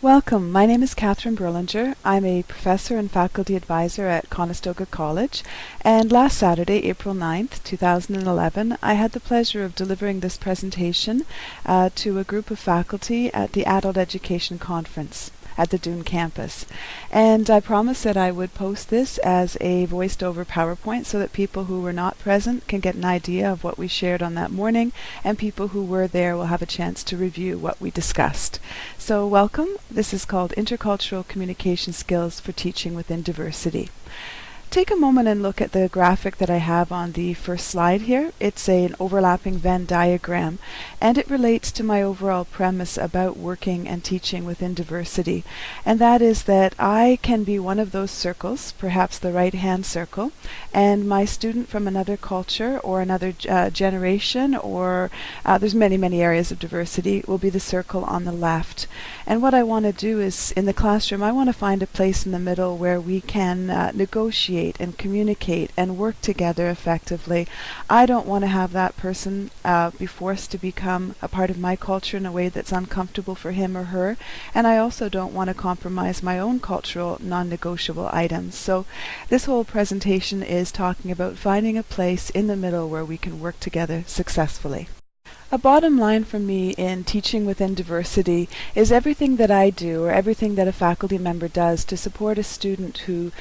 Welcome. My name is Kathryn Brillinger. I'm a professor and faculty advisor at Conestoga College, and last Saturday, April 9th, 2011, I had the pleasure of delivering this presentation to a group of faculty at the Adult Education Conference at the Doon campus. And I promised that I would post this as a voiced over PowerPoint so that people who were not present can get an idea of what we shared on that morning, and people who were there will have a chance to review what we discussed. So welcome. This is called Intercultural Communication Skills for Teaching Within Diversity. Take a moment and look at the graphic that I have on the first slide here. It's an overlapping Venn diagram, and it relates to my overall premise about working and teaching within diversity. And that is that I can be one of those circles, perhaps the right-hand circle, and my student from another culture or another generation, or there's many areas of diversity, will be the circle on the left. And what I want to do is, in the classroom, I want to find a place in the middle where we can negotiate and communicate and work together effectively. I don't want to have that person be forced to become a part of my culture in a way that's uncomfortable for him or her, and I also don't want to compromise my own cultural non-negotiable items. So this whole presentation is talking about finding a place in the middle where we can work together successfully. A bottom line for me in teaching within diversity is everything that I do or everything that a faculty member does to support a student who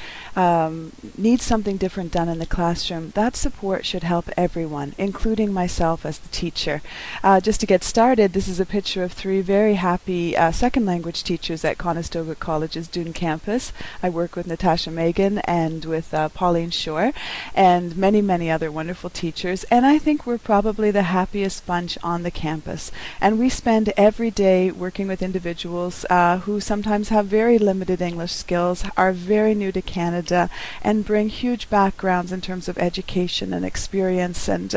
needs something different done in the classroom. That support should help everyone, including myself as the teacher. Just to get started, this is a picture of three very happy second language teachers at Conestoga College's Doon campus. I work with Natasha Megan and with Pauline Shore and many other wonderful teachers, and I think we're probably the happiest bunch on the campus. And we spend every day working with individuals who sometimes have very limited English skills, are very new to Canada, and bring huge backgrounds in terms of education and experience and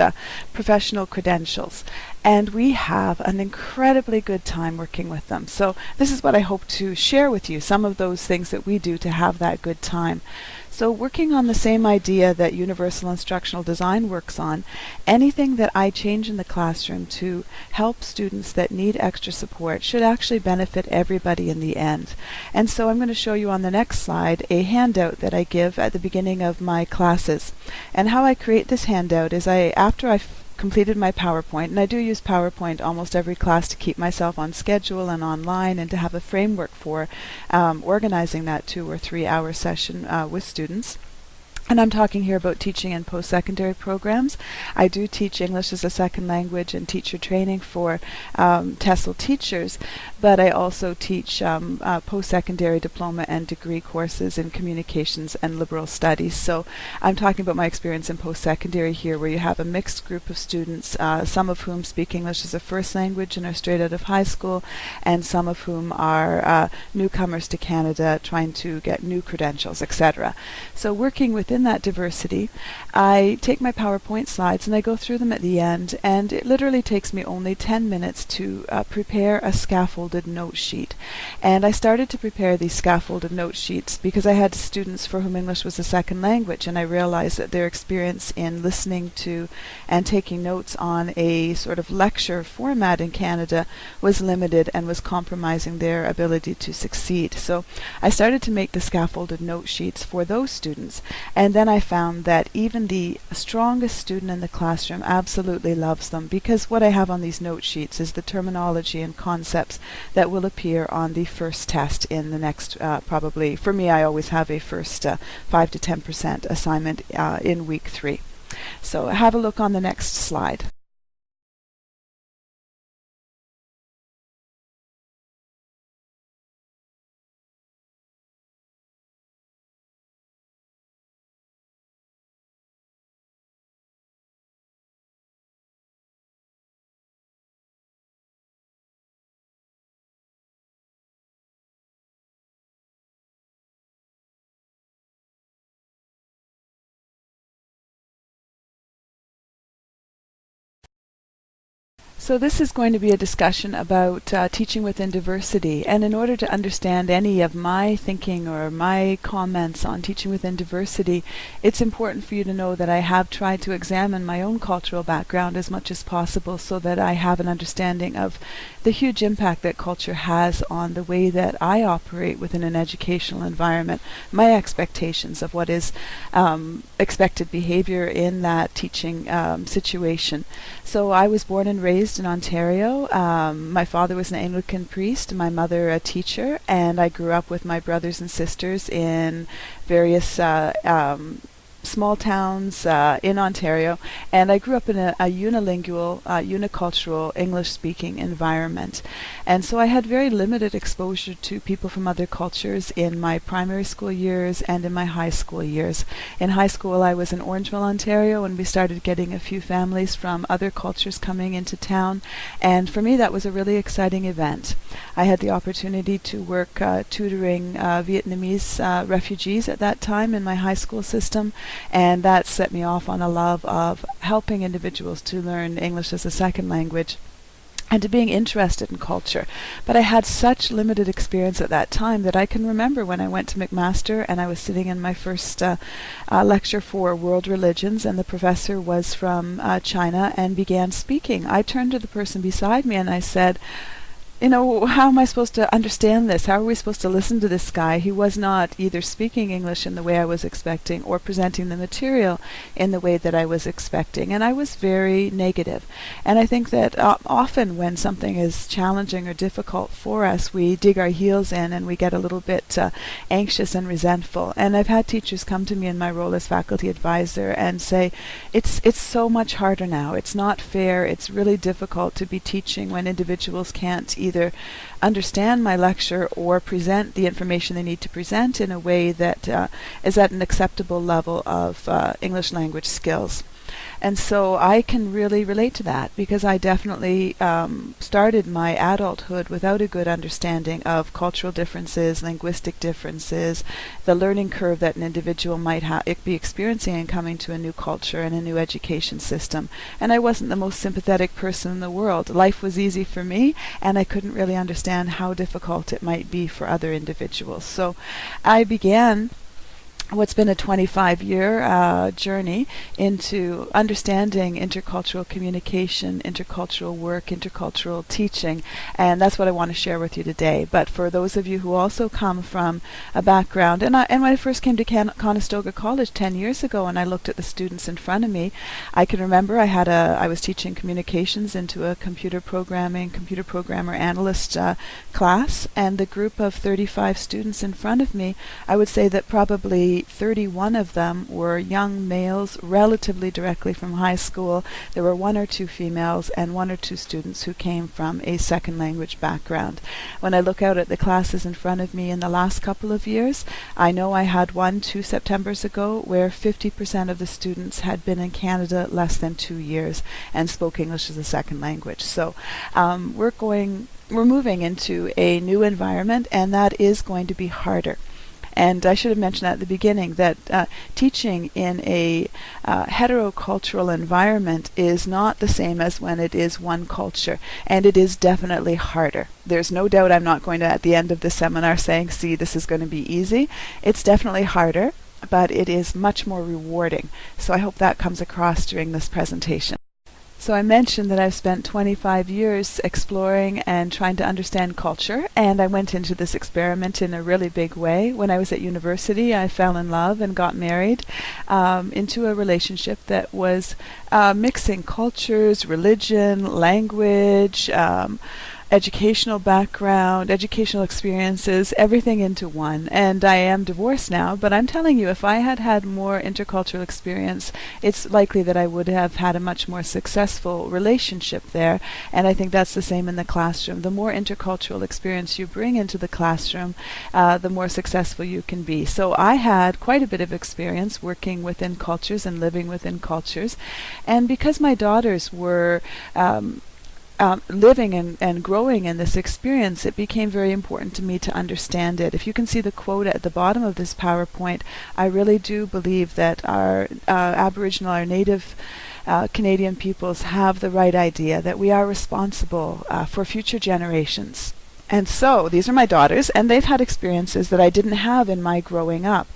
professional credentials. And we have an incredibly good time working with them. So this is what I hope to share with you, some of those things that we do to have that good time. So working on the same idea that Universal Instructional Design works on, anything that I change in the classroom to help students that need extra support should actually benefit everybody in the end. And so I'm going to show you on the next slide a handout that I give at the beginning of my classes. And how I create this handout is after I've completed my PowerPoint, and I do use PowerPoint almost every class to keep myself on schedule and online and to have a framework for organizing that 2 or 3 hour session with students. And I'm talking here about teaching in post-secondary programs. I do teach English as a second language and teacher training for TESOL teachers, but I also teach post-secondary diploma and degree courses in communications and liberal studies. So I'm talking about my experience in post-secondary here, where you have a mixed group of students, some of whom speak English as a first language and are straight out of high school, and some of whom are newcomers to Canada trying to get new credentials, etc. So working within that diversity, I take my PowerPoint slides and I go through them at the end, and it literally takes me only 10 minutes to prepare a scaffolded note sheet. And I started to prepare these scaffolded note sheets because I had students for whom English was a second language, and I realized that their experience in listening to and taking notes on a sort of lecture format in Canada was limited and was compromising their ability to succeed. So I started to make the scaffolded note sheets for those students, and then I found that even the strongest student in the classroom absolutely loves them, because what I have on these note sheets is the terminology and concepts that will appear on the first test in the next, probably, for me, I always have a first 5 to 10% assignment in week 3. So have a look on the next slide. So this is going to be a discussion about teaching within diversity, and in order to understand any of my thinking or my comments on teaching within diversity, it's important for you to know that I have tried to examine my own cultural background as much as possible so that I have an understanding of the huge impact that culture has on the way that I operate within an educational environment, my expectations of what is expected behavior in that teaching situation. So I was born and raised in Ontario. My father was an Anglican priest, my mother a teacher, and I grew up with my brothers and sisters in various small towns in Ontario, and I grew up in a unilingual, unicultural English-speaking environment. And so I had very limited exposure to people from other cultures in my primary school years and in my high school years. In high school I was in Orangeville, Ontario, and we started getting a few families from other cultures coming into town, and for me that was a really exciting event. I had the opportunity to work tutoring Vietnamese refugees at that time in my high school system, and that set me off on a love of helping individuals to learn English as a second language and to being interested in culture. But I had such limited experience at that time that I can remember when I went to McMaster and I was sitting in my first lecture for world religions, and the professor was from China and began speaking. I turned to the person beside me and I said, you know, how am I supposed to understand this? How are we supposed to listen to this guy? He was not either speaking English in the way I was expecting or presenting the material in the way that I was expecting. And I was very negative. And I think that often when something is challenging or difficult for us, we dig our heels in and we get a little bit anxious and resentful. And I've had teachers come to me in my role as faculty advisor and say, it's so much harder now. It's not fair. It's really difficult to be teaching when individuals can't either understand my lecture or present the information they need to present in a way that is at an acceptable level of English language skills. And so I can really relate to that because I definitely started my adulthood without a good understanding of cultural differences, linguistic differences, the learning curve that an individual might be experiencing in coming to a new culture and a new education system. And I wasn't the most sympathetic person in the world. Life was easy for me, and I couldn't really understand how difficult it might be for other individuals. So I began what's been a 25-year journey into understanding intercultural communication, intercultural work, intercultural teaching, and that's what I want to share with you today. But for those of you who also come from a background, and when I first came to Conestoga College 10 years ago and I looked at the students in front of me, I can remember I was teaching communications into a computer programmer analyst class, and the group of 35 students in front of me, I would say that probably 31 of them were young males, relatively directly from high school. There were one or two females and one or two students who came from a second language background. When I look out at the classes in front of me in the last couple of years, I know I had 2 Septembers ago where 50% of the students had been in Canada less than 2 years and spoke English as a second language. So we're moving into a new environment, and that is going to be harder. And I should have mentioned at the beginning that teaching in a heterocultural environment is not the same as when it is one culture, and it is definitely harder. There's no doubt I'm not going to, at the end of the seminar, saying, see, this is going to be easy. It's definitely harder, but it is much more rewarding. So I hope that comes across during this presentation. So I mentioned that I've spent 25 years exploring and trying to understand culture, and I went into this experiment in a really big way. When I was at university, I fell in love and got married into a relationship that was mixing cultures, religion, language, educational background, educational experiences, everything into one. And I am divorced now, but I'm telling you, if I had had more intercultural experience, it's likely that I would have had a much more successful relationship there. And I think that's the same in the classroom. The more intercultural experience you bring into the classroom, the more successful you can be. So I had quite a bit of experience working within cultures and living within cultures. And because my daughters were living and growing in this experience, it became very important to me to understand it. If you can see the quote at the bottom of this PowerPoint, I really do believe that our Aboriginal, our Native Canadian peoples have the right idea that we are responsible for future generations. And so these are my daughters, and they've had experiences that I didn't have in my growing up.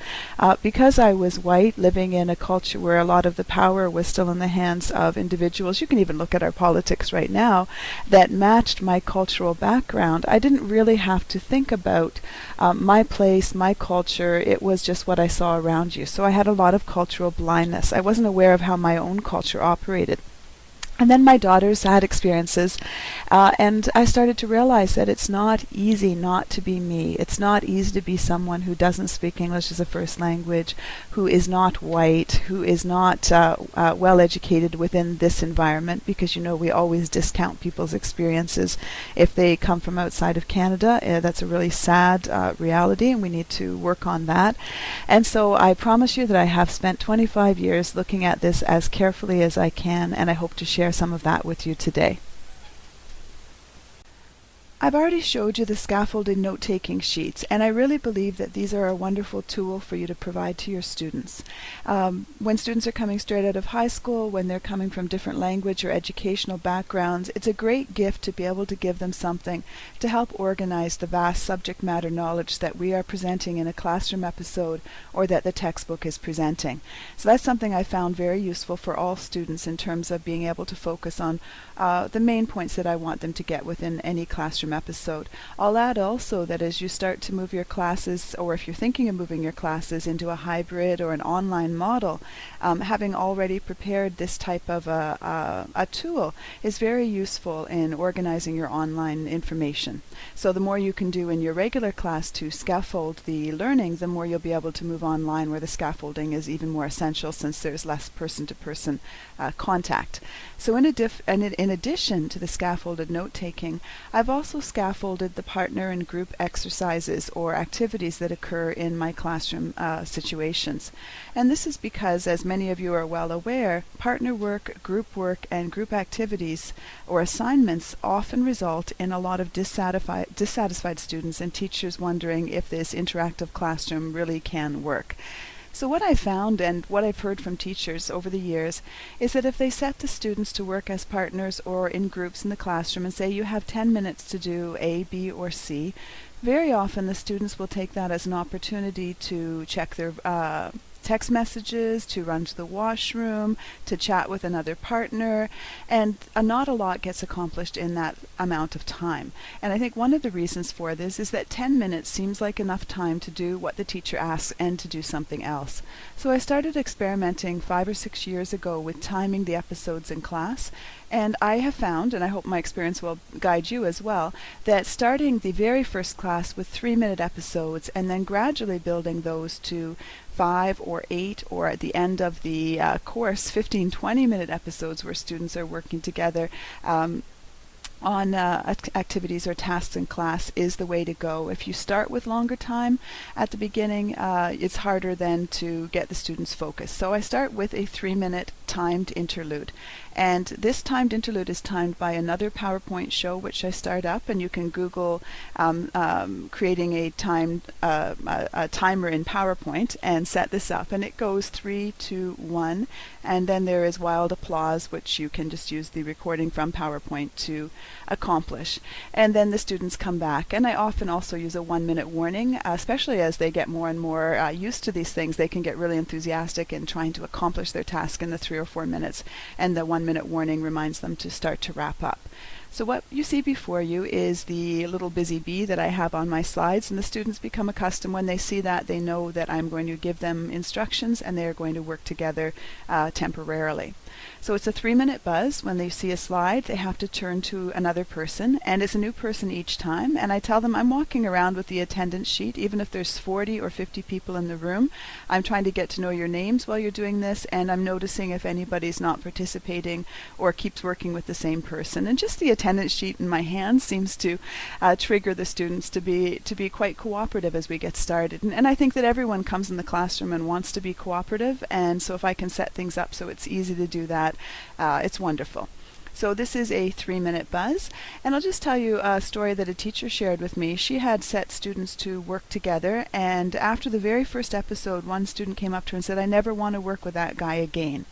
Because I was white, living in a culture where a lot of the power was still in the hands of individuals, you can even look at our politics right now, that matched my cultural background, I didn't really have to think about my place, my culture. It was just what I saw around you. So I had a lot of cultural blindness. I wasn't aware of how my own culture operated. And then my daughters had experiences, and I started to realize that it's not easy not to be me. It's not easy to be someone who doesn't speak English as a first language, who is not white, who is not well educated within this environment, because we always discount people's experiences if they come from outside of Canada. That's a really sad reality, and we need to work on that. And so I promise you that I have spent 25 years looking at this as carefully as I can, and I hope to share some of that with you today. I've already showed you the scaffolded note-taking sheets, and I really believe that these are a wonderful tool for you to provide to your students. When students are coming straight out of high school, when they're coming from different language or educational backgrounds, it's a great gift to be able to give them something to help organize the vast subject matter knowledge that we are presenting in a classroom episode or that the textbook is presenting. So that's something I found very useful for all students in terms of being able to focus on the main points that I want them to get within any classroom episode. I'll add also that as you start to move your classes, or if you're thinking of moving your classes into a hybrid or an online model, having already prepared this type of a tool is very useful in organizing your online information. So the more you can do in your regular class to scaffold the learning, the more you'll be able to move online, where the scaffolding is even more essential since there's less person-to-person contact. So in addition to the scaffolded note-taking, I've also scaffolded the partner and group exercises or activities that occur in my classroom situations. And this is because, as many of you are well aware, partner work, and group activities or assignments often result in a lot of dissatisfied students and teachers wondering if this interactive classroom really can work. So what I've found and what I've heard from teachers over the years is that if they set the students to work as partners or in groups in the classroom and say you have 10 minutes to do A, B, or C, very often the students will take that as an opportunity to check their text messages, to run to the washroom, to chat with another partner, and not a lot gets accomplished in that amount of time. And I think one of the reasons for this is that 10 minutes seems like enough time to do what the teacher asks and to do something else. So I started experimenting 5 or 6 years ago with timing the episodes in class, and I have found, and I hope my experience will guide you as well, that starting the very first class with 3-minute episodes and then gradually building those to 5 or 8, or at the end of the course, 15, 20-minute episodes where students are working together on activities or tasks in class is the way to go. If you start with longer time at the beginning, it's harder then to get the students focused. So I start with a 3-minute timed interlude. And this timed interlude is timed by another PowerPoint show which I start up, and you can Google creating a timer in PowerPoint and set this up, and it goes 3, 2, 1, and then there is wild applause, which you can just use the recording from PowerPoint to accomplish. And then the students come back, and I often also use a 1-minute warning, especially as they get more and more used to these things. They can get really enthusiastic in trying to accomplish their task in the 3 or 4 minutes, and the 1-minute warning reminds them to start to wrap up. So what you see before you is the little busy bee that I have on my slides, and the students become accustomed. When they see that, they know that I'm going to give them instructions and they are going to work together temporarily. So it's a 3-minute buzz. When they see a slide, they have to turn to another person, and it's a new person each time. And I tell them I'm walking around with the attendance sheet, even if there's 40 or 50 people in the room. I'm trying to get to know your names while you're doing this, and I'm noticing if anybody's not participating or keeps working with the same person. And just the attendance sheet in my hand seems to trigger the students to be quite cooperative as we get started. And I think that everyone comes in the classroom and wants to be cooperative, and so if I can set things up so it's easy to do that, it's wonderful. So this is a 3-minute buzz, and I'll just tell you a story that a teacher shared with me. She had set students to work together, and after the very first episode, one student came up to her and said, "I never want to work with that guy again."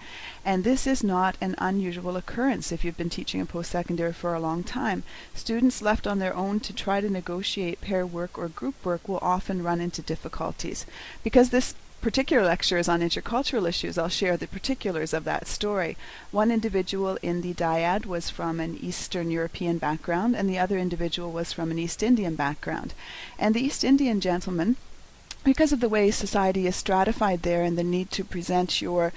And this is not an unusual occurrence if you've been teaching in post-secondary for a long time. Students left on their own to try to negotiate pair work or group work will often run into difficulties. Because this particular lecture is on intercultural issues, I'll share the particulars of that story. One individual in the dyad was from an Eastern European background, and the other individual was from an East Indian background. And the East Indian gentleman, because of the way society is stratified there and the need to present your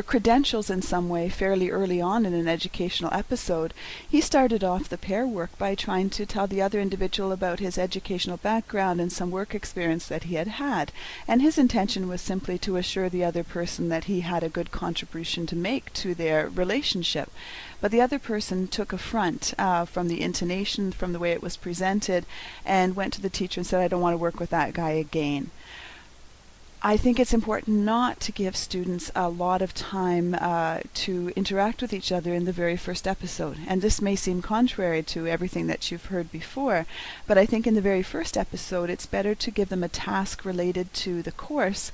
credentials in some way fairly early on in an educational episode, he started off the pair work by trying to tell the other individual about his educational background and some work experience that he had had. And his intention was simply to assure the other person that he had a good contribution to make to their relationship. But the other person took affront from the intonation, from the way it was presented, and went to the teacher and said, "I don't want to work with that guy again." I think it's important not to give students a lot of time to interact with each other in the very first episode. And this may seem contrary to everything that you've heard before, but I think in the very first episode it's better to give them a task related to the course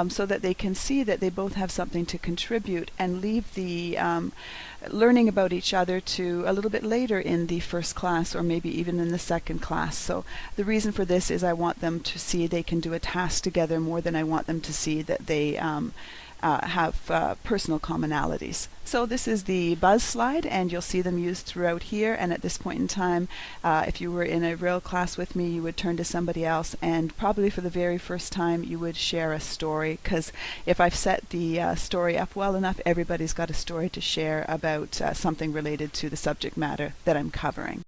so that they can see that they both have something to contribute, and leave the learning about each other to a little bit later in the first class, or maybe even in the second class. So the reason for this is I want them to see they can do a task together more than I want them to see that they have personal commonalities. So this is the buzz slide, and you'll see them used throughout here. And at this point in time, if you were in a real class with me, you would turn to somebody else, and probably for the very first time you would share a story, because if I've set the story up well enough, everybody's got a story to share about something related to the subject matter that I'm covering.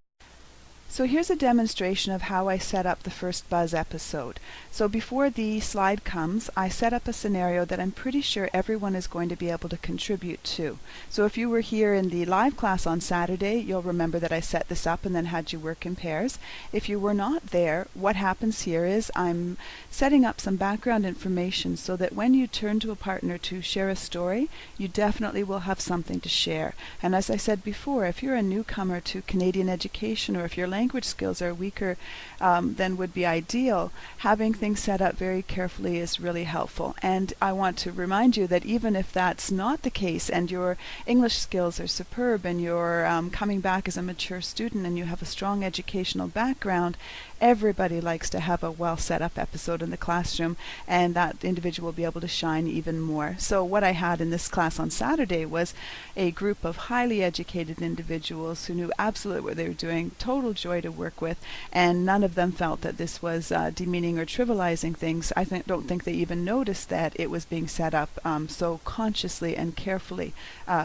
So here's a demonstration of how I set up the first buzz episode. So before the slide comes, I set up a scenario that I'm pretty sure everyone is going to be able to contribute to. So if you were here in the live class on Saturday, you'll remember that I set this up and then had you work in pairs. If you were not there, what happens here is I'm setting up some background information so that when you turn to a partner to share a story, you definitely will have something to share. And as I said before, if you're a newcomer to Canadian education, or if your language skills are weaker than would be ideal, having things set up very carefully is really helpful. And I want to remind you that even if that's not the case and your English skills are superb and you're coming back as a mature student and you have a strong educational background, everybody likes to have a well set up episode in the classroom, and that individual will be able to shine even more. So what I had in this class on Saturday was a group of highly educated individuals who knew absolutely what they were doing, total joy to work with, and none of them felt that this was demeaning or trivializing things. I don't think they even noticed that it was being set up so consciously and carefully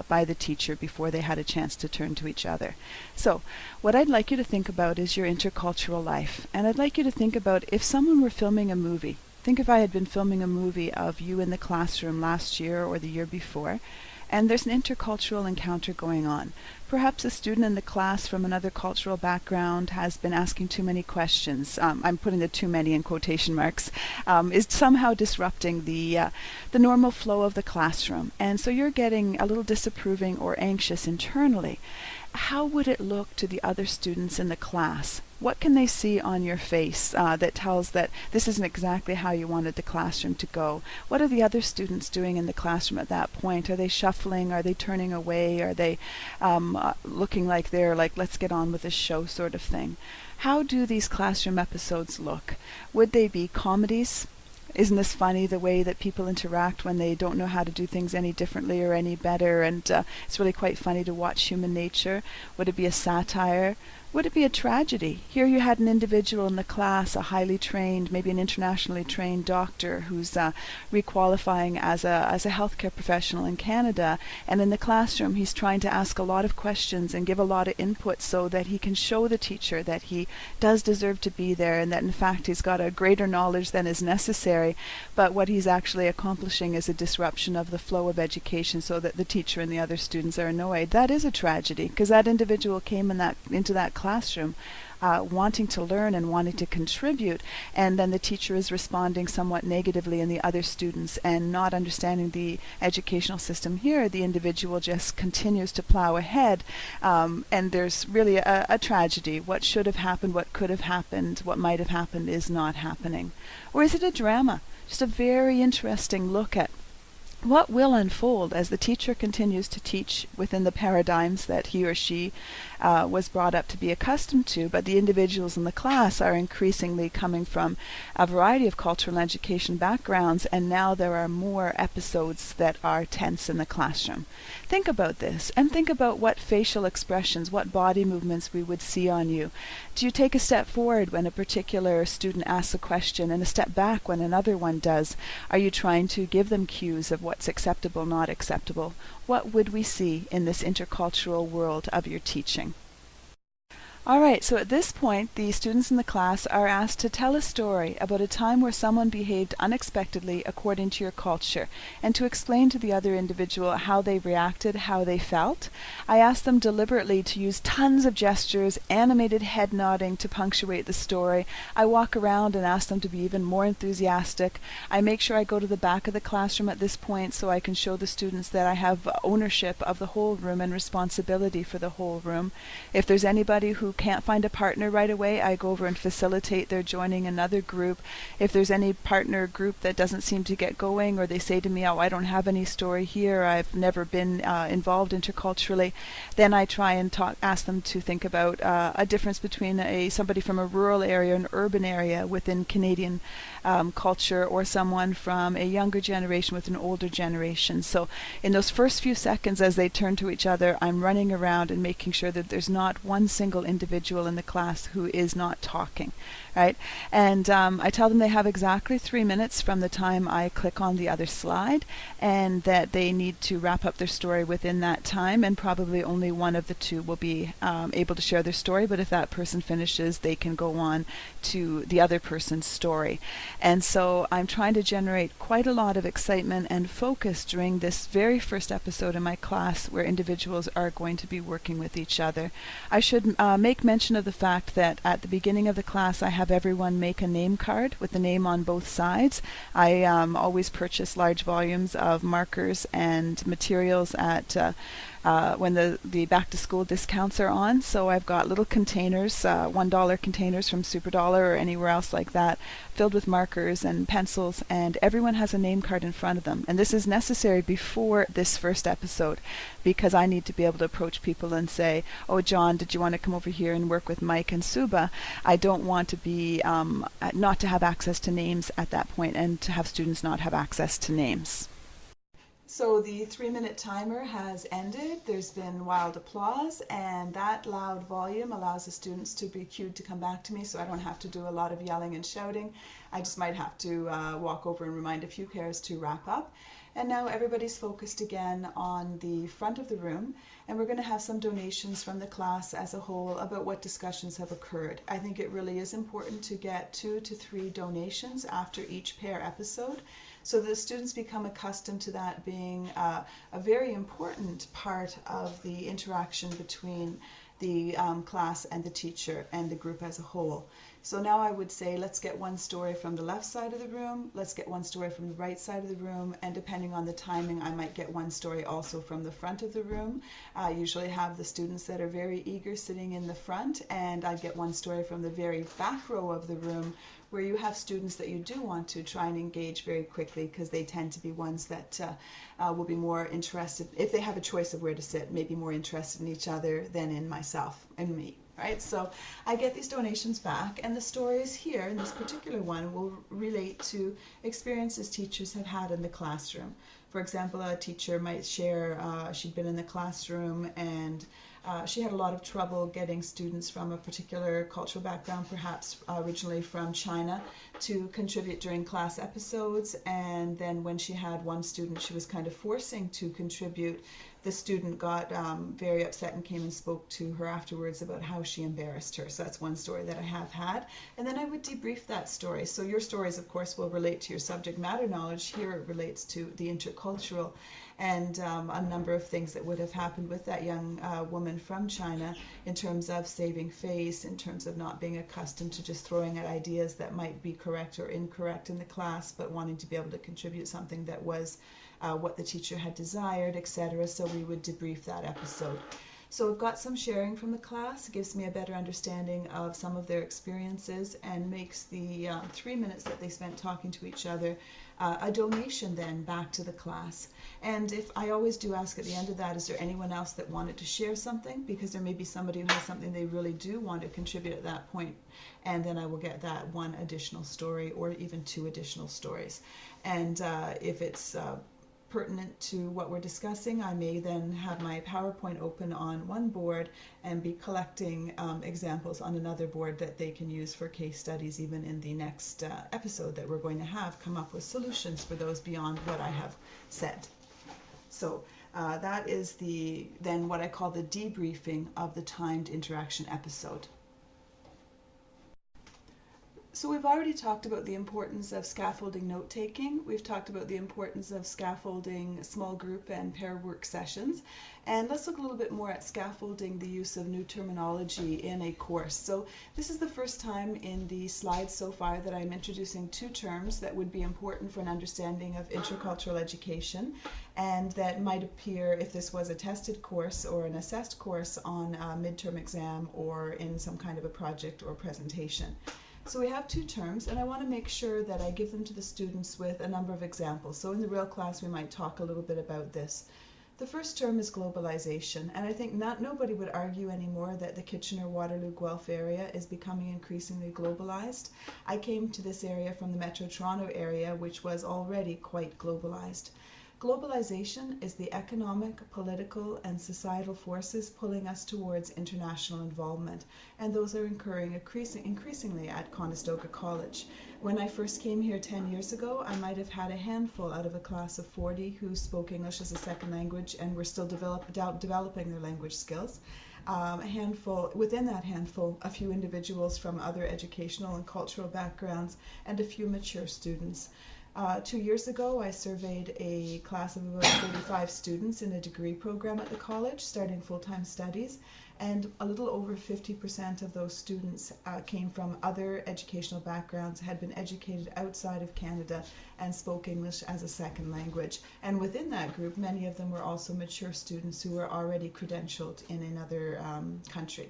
by the teacher before they had a chance to turn to each other. So what I'd like you to think about is your intercultural life. And I'd like you to think about if someone were filming a movie. Think if I had been filming a movie of you in the classroom last year or the year before, and there's an intercultural encounter going on. Perhaps a student in the class from another cultural background has been asking too many questions. I'm putting the too many in quotation marks. Is somehow disrupting the normal flow of the classroom. And so you're getting a little disapproving or anxious internally. How would it look to the other students in the class? What can they see on your face that tells that this isn't exactly how you wanted the classroom to go? What are the other students doing in the classroom at that point? Are they shuffling? Are they turning away? Are they looking like they're like, let's get on with this show sort of thing? How do these classroom episodes look? Would they be comedies? Isn't this funny, the way that people interact when they don't know how to do things any differently or any better? And it's really quite funny to watch human nature. Would it be a satire? Would it be a tragedy? Here you had an individual in the class, a highly trained, maybe an internationally trained doctor who's requalifying as a healthcare professional in Canada, and in the classroom he's trying to ask a lot of questions and give a lot of input so that he can show the teacher that he does deserve to be there and that in fact he's got a greater knowledge than is necessary, but what he's actually accomplishing is a disruption of the flow of education so that the teacher and the other students are annoyed. That is a tragedy, because that individual came into that classroom, wanting to learn and wanting to contribute, and then the teacher is responding somewhat negatively in the other students and not understanding the educational system here. The individual just continues to plow ahead, and there's really a tragedy. What should have happened, what could have happened, what might have happened is not happening. Or is it a drama? Just a very interesting look at what will unfold as the teacher continues to teach within the paradigms that he or she was brought up to be accustomed to, but the individuals in the class are increasingly coming from a variety of cultural and education backgrounds, and now there are more episodes that are tense in the classroom. Think about this, and think about what facial expressions, what body movements we would see on you. Do you take a step forward when a particular student asks a question and a step back when another one does? Are you trying to give them cues of what's acceptable, not acceptable? What would we see in this intercultural world of your teaching? All right, so at this point, the students in the class are asked to tell a story about a time where someone behaved unexpectedly according to your culture, and to explain to the other individual how they reacted, how they felt. I asked them deliberately to use tons of gestures, animated head nodding to punctuate the story. I walk around and ask them to be even more enthusiastic. I make sure I go to the back of the classroom at this point so I can show the students that I have ownership of the whole room and responsibility for the whole room. If there's anybody who can't find a partner right away, I go over and facilitate their joining another group. If there's any partner group that doesn't seem to get going, or they say to me, oh, I don't have any story here, I've never been involved interculturally, then I try and ask them to think about a difference between somebody from a rural area, an urban area within Canadian culture, or someone from a younger generation with an older generation. So in those first few seconds as they turn to each other, I'm running around and making sure that there's not one single individual in the class who is not talking, right? And I tell them they have exactly 3 minutes from the time I click on the other slide, and that they need to wrap up their story within that time, and probably only one of the two will be able to share their story, but if that person finishes, they can go on to the other person's story. And so I'm trying to generate quite a lot of excitement and focus during this very first episode in my class, where individuals are going to be working with each other. I should make mention of the fact that at the beginning of the class I have everyone make a name card with the name on both sides. I always purchase large volumes of markers and materials at when the back to school discounts are on. So I've got little containers, $1 containers from Superdollar or anywhere else like that, filled with markers and pencils, and everyone has a name card in front of them. And this is necessary before this first episode, because I need to be able to approach people and say, oh, John, did you want to come over here and work with Mike and Suba? I don't want to be, not to have access to names at that point, and to have students not have access to names. So the 3-minute timer has ended. There's been wild applause, and that loud volume allows the students to be cued to come back to me, so I don't have to do a lot of yelling and shouting. I just might have to walk over and remind a few pairs to wrap up. And now everybody's focused again on the front of the room, and we're going to have some donations from the class as a whole about what discussions have occurred. I think it really is important to get 2 to 3 donations after each pair episode, so the students become accustomed to that being a very important part of the interaction between the class and the teacher and the group as a whole. So now I would say, let's get one story from the left side of the room, let's get one story from the right side of the room, and depending on the timing, I might get one story also from the front of the room. I usually have the students that are very eager sitting in the front, and I get one story from the very back row of the room, where you have students that you do want to try and engage very quickly, because they tend to be ones that will be more interested, if they have a choice of where to sit, maybe more interested in each other than in myself and me. Right? So I get these donations back, and the stories here in this particular one will relate to experiences teachers have had in the classroom. For example, a teacher might share she'd been in the classroom and she had a lot of trouble getting students from a particular cultural background, perhaps originally from China, to contribute during class episodes. And then when she had one student she was kind of forcing to contribute, the student got very upset and came and spoke to her afterwards about how she embarrassed her. So that's one story that I have had. And then I would debrief that story. So your stories, of course, will relate to your subject matter knowledge. Here it relates to the intercultural. and a number of things that would have happened with that young woman from China in terms of saving face, in terms of not being accustomed to just throwing out ideas that might be correct or incorrect in the class, but wanting to be able to contribute something that was what the teacher had desired, etc. So we would debrief that episode. So we've got some sharing from the class. It gives me a better understanding of some of their experiences and makes the 3 minutes that they spent talking to each other a donation then back to the class. And if I always do ask at the end of that, is there anyone else that wanted to share something? Because there may be somebody who has something they really do want to contribute at that point, and then I will get that one additional story or even 2 additional stories. And if it's pertinent to what we're discussing, I may then have my PowerPoint open on one board and be collecting examples on another board that they can use for case studies even in the next episode that we're going to have, come up with solutions for those beyond what I have said. So that is then what I call the debriefing of the timed interaction episode. So we've already talked about the importance of scaffolding note-taking. We've talked about the importance of scaffolding small group and pair work sessions. And let's look a little bit more at scaffolding the use of new terminology in a course. So this is the first time in the slides so far that I'm introducing 2 terms that would be important for an understanding of intercultural education and that might appear if this was a tested course or an assessed course on a midterm exam or in some kind of a project or presentation. So we have 2 terms, and I want to make sure that I give them to the students with a number of examples. So in the real class we might talk a little bit about this. The first term is globalization, and I think nobody would argue anymore that the Kitchener-Waterloo-Guelph area is becoming increasingly globalized. I came to this area from the Metro Toronto area, which was already quite globalized. Globalization is the economic, political, and societal forces pulling us towards international involvement, and those are occurring increasingly at Conestoga College. When I first came here 10 years ago, I might have had a handful out of a class of 40 who spoke English as a second language and were still developing their language skills. Within that handful, a few individuals from other educational and cultural backgrounds, and a few mature students. 2 years ago, I surveyed a class of about 35 students in a degree program at the college, starting full-time studies, and a little over 50% of those students came from other educational backgrounds, had been educated outside of Canada, and spoke English as a second language. And within that group, many of them were also mature students who were already credentialed in another country.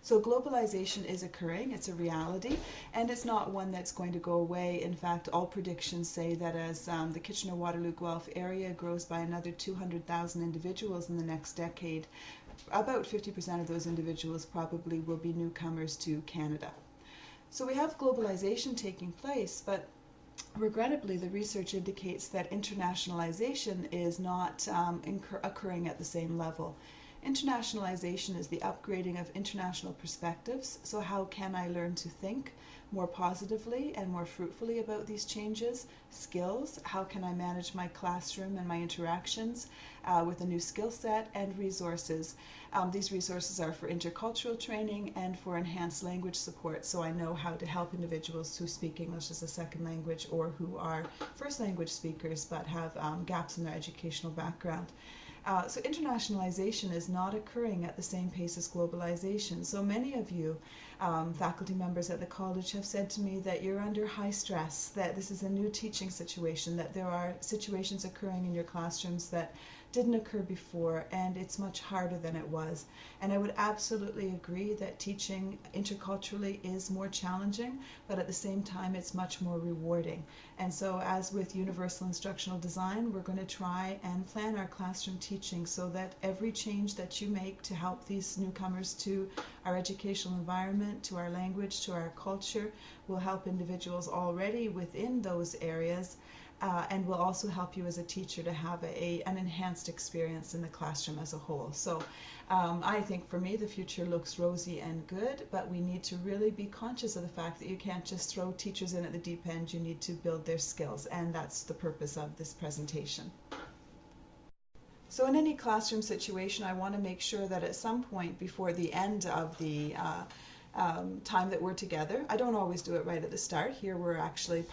So globalization is occurring, it's a reality, and it's not one that's going to go away. In fact, all predictions say that as the Kitchener-Waterloo-Guelph area grows by another 200,000 individuals in the next decade, about 50% of those individuals probably will be newcomers to Canada. So we have globalization taking place, but regrettably, the research indicates that internationalization is not occurring at the same level. Internationalization is the upgrading of international perspectives. So how can I learn to think more positively and more fruitfully about these changes? Skills, how can I manage my classroom and my interactions with a new skill set? And resources. These resources are for intercultural training and for enhanced language support, so I know how to help individuals who speak English as a second language or who are first language speakers but have gaps in their educational background. So internationalization is not occurring at the same pace as globalization. So many of you, faculty members at the college, have said to me that you're under high stress, that this is a new teaching situation, that there are situations occurring in your classrooms that didn't occur before, and it's much harder than it was. And I would absolutely agree that teaching interculturally is more challenging, but at the same time it's much more rewarding. And so as with universal instructional design, we're going to try and plan our classroom teaching so that every change that you make to help these newcomers to our educational environment, to our language, to our culture, will help individuals already within those areas, and will also help you as a teacher to have an enhanced experience in the classroom as a whole. So I think for me the future looks rosy and good, but we need to really be conscious of the fact that you can't just throw teachers in at the deep end. You need to build their skills, and that's the purpose of this presentation. So in any classroom situation, I want to make sure that at some point before the end of the time that we're together. I don't always do it right at the start. Here we're actually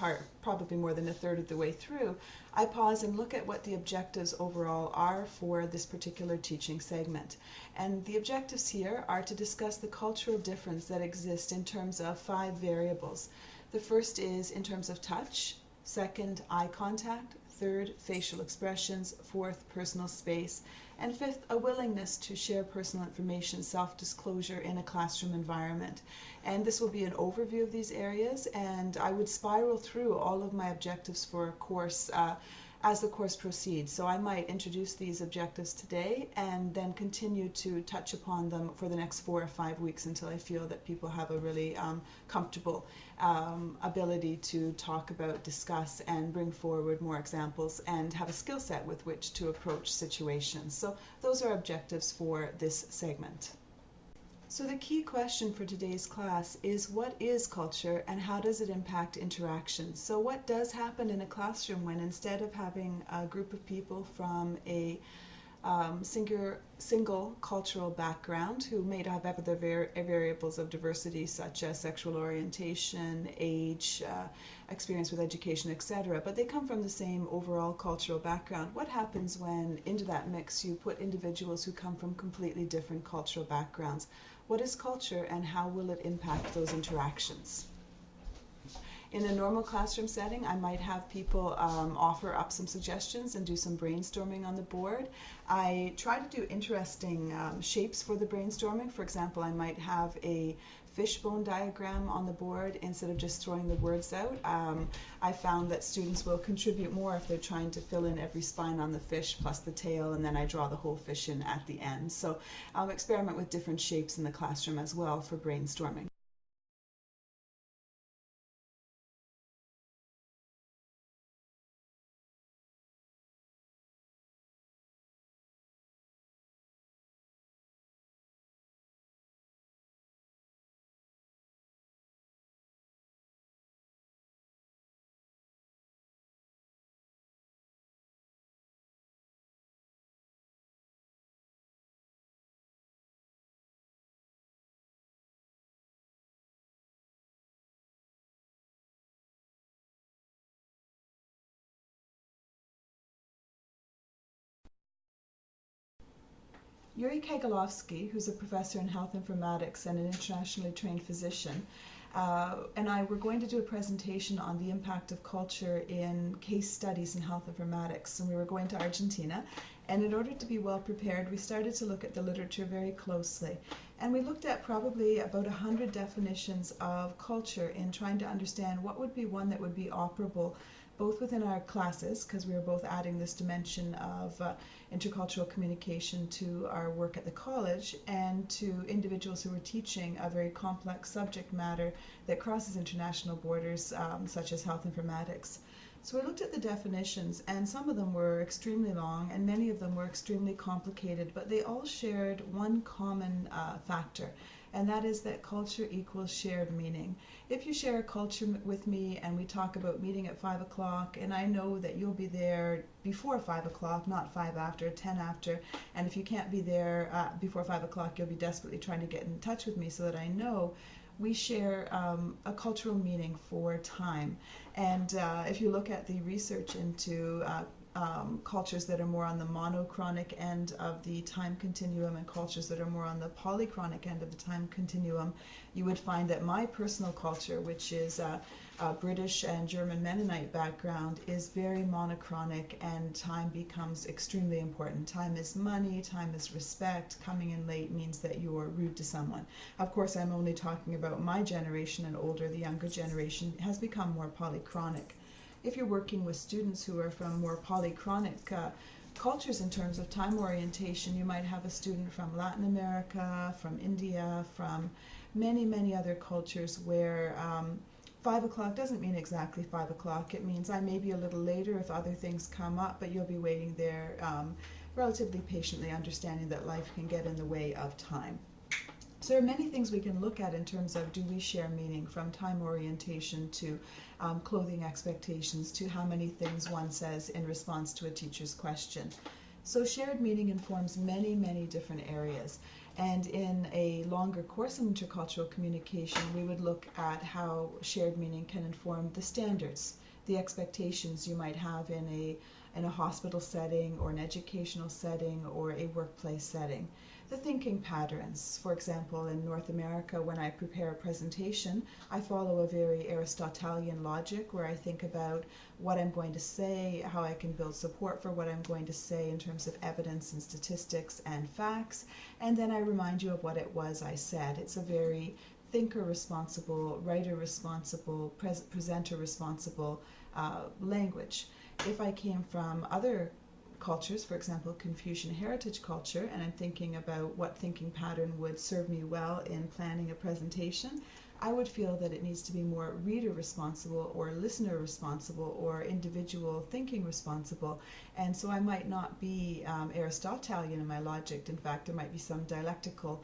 probably more than a third of the way through. I pause and look at what the objectives overall are for this particular teaching segment. And the objectives here are to discuss the cultural difference that exists in terms of 5 variables. The first is in terms of touch, second, eye contact, third, facial expressions, fourth, personal space, and fifth, a willingness to share personal information, self-disclosure in a classroom environment. And this will be an overview of these areas, and I would spiral through all of my objectives for a course as the course proceeds. So I might introduce these objectives today and then continue to touch upon them for the next 4 or 5 weeks until I feel that people have a really comfortable ability to talk about, discuss, and bring forward more examples and have a skill set with which to approach situations. So those are objectives for this segment. So the key question for today's class is, what is culture and how does it impact interaction? So what does happen in a classroom when, instead of having a group of people from a single cultural background who may have other variables of diversity such as sexual orientation, age, experience with education, etc., but they come from the same overall cultural background, what happens when into that mix you put individuals who come from completely different cultural backgrounds? What is culture and how will it impact those interactions? In a normal classroom setting, I might have people offer up some suggestions and do some brainstorming on the board. I try to do interesting shapes for the brainstorming. For example, I might have a fishbone diagram on the board instead of just throwing the words out. I found that students will contribute more if they're trying to fill in every spine on the fish plus the tail, and then I draw the whole fish in at the end. So I'll experiment with different shapes in the classroom as well for brainstorming. Yuri Kegelovsky, who's a professor in health informatics and an internationally trained physician, and I were going to do a presentation on the impact of culture in case studies in health informatics, and we were going to Argentina. And in order to be well prepared, we started to look at the literature very closely. And we looked at probably about 100 definitions of culture in trying to understand what would be one that would be operable both within our classes, because we were both adding this dimension of intercultural communication to our work at the college, and to individuals who were teaching a very complex subject matter that crosses international borders, such as health informatics. So we looked at the definitions, and some of them were extremely long, and many of them were extremely complicated, but they all shared one common factor, and that is that culture equals shared meaning. If you share a culture with me and we talk about meeting at 5 o'clock, and I know that you'll be there before 5 o'clock, not 5 after, 10 after, and if you can't be there before 5 o'clock, you'll be desperately trying to get in touch with me so that I know we share a cultural meaning for time. And if you look at the research into cultures that are more on the monochronic end of the time continuum and cultures that are more on the polychronic end of the time continuum, you would find that my personal culture, which is a British and German Mennonite background, is very monochronic, and time becomes extremely important. Time is money, time is respect. Coming in late means that you are rude to someone. Of course, I'm only talking about my generation and older. The younger generation has become more polychronic. If you're working with students who are from more polychronic cultures in terms of time orientation, you might have a student from Latin America, from India, from many, many other cultures where 5 o'clock doesn't mean exactly 5 o'clock. It means I may be a little later if other things come up, but you'll be waiting there relatively patiently, understanding that life can get in the way of time. So there are many things we can look at in terms of, do we share meaning, from time orientation to clothing expectations to how many things one says in response to a teacher's question. So shared meaning informs many, many different areas. And in a longer course in intercultural communication, we would look at how shared meaning can inform the standards, the expectations you might have in a hospital setting or an educational setting or a workplace setting. The thinking patterns. For example, in North America, when I prepare a presentation, I follow a very Aristotelian logic where I think about what I'm going to say, how I can build support for what I'm going to say in terms of evidence and statistics and facts, and then I remind you of what it was I said. It's a very thinker responsible, writer responsible, presenter responsible language. If I came from other cultures, for example, Confucian heritage culture, and I'm thinking about what thinking pattern would serve me well in planning a presentation, I would feel that it needs to be more reader responsible or listener responsible or individual thinking responsible. And so I might not be Aristotelian in my logic. In fact, there might be some dialectical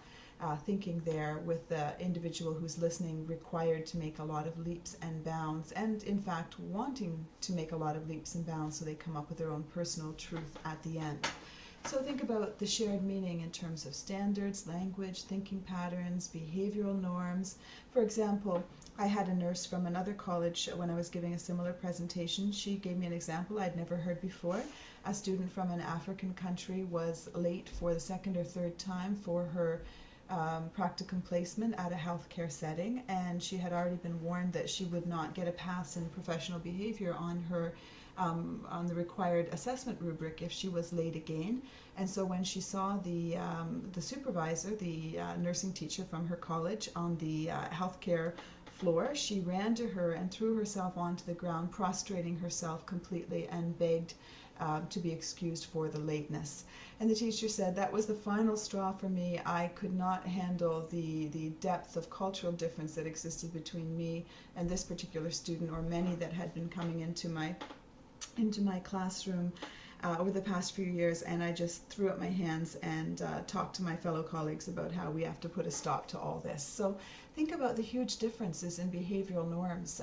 thinking there with the individual who's listening required to make a lot of leaps and bounds, and in fact wanting to make a lot of leaps and bounds so they come up with their own personal truth at the end. So think about the shared meaning in terms of standards, language, thinking patterns, behavioral norms. For example, I had a nurse from another college when I was giving a similar presentation. She gave me an example I'd never heard before. A student from an African country was late for the second or third time for her practicum placement at a healthcare setting, and she had already been warned that she would not get a pass in professional behavior on her on the required assessment rubric if she was late again. And so when she saw the supervisor, the nursing teacher from her college on the healthcare floor, she ran to her and threw herself onto the ground, prostrating herself completely, and begged to be excused for the lateness. And the teacher said, that was the final straw for me. I could not handle the depth of cultural difference that existed between me and this particular student, or many that had been coming into my classroom over the past few years, and I just threw up my hands and talked to my fellow colleagues about how we have to put a stop to all this. So think about the huge differences in behavioral norms.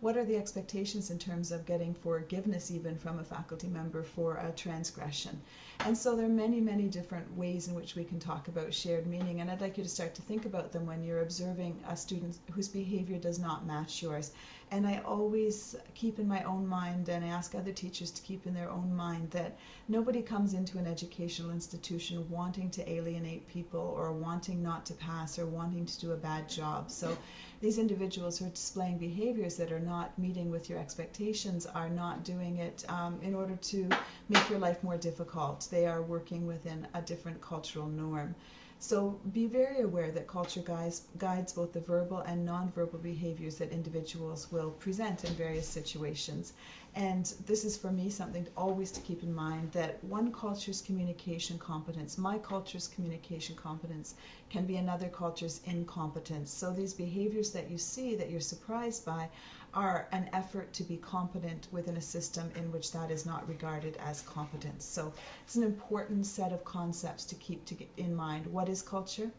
What are the expectations in terms of getting forgiveness even from a faculty member for a transgression? And so there are many, many different ways in which we can talk about shared meaning, and I'd like you to start to think about them when you're observing a student whose behavior does not match yours. And I always keep in my own mind, and I ask other teachers to keep in their own mind, that nobody comes into an educational institution wanting to alienate people or wanting not to pass or wanting to do a bad job. So these individuals who are displaying behaviors that are not meeting with your expectations are not doing it in order to make your life more difficult. They are working within a different cultural norm. So be very aware that culture guides both the verbal and nonverbal behaviors that individuals will present in various situations. And this is for me something always to keep in mind, that one culture's communication competence, my culture's communication competence, can be another culture's incompetence. So these behaviors that you see, that you're surprised by, are an effort to be competent within a system in which that is not regarded as competence. So it's an important set of concepts to keep in mind. What is culture?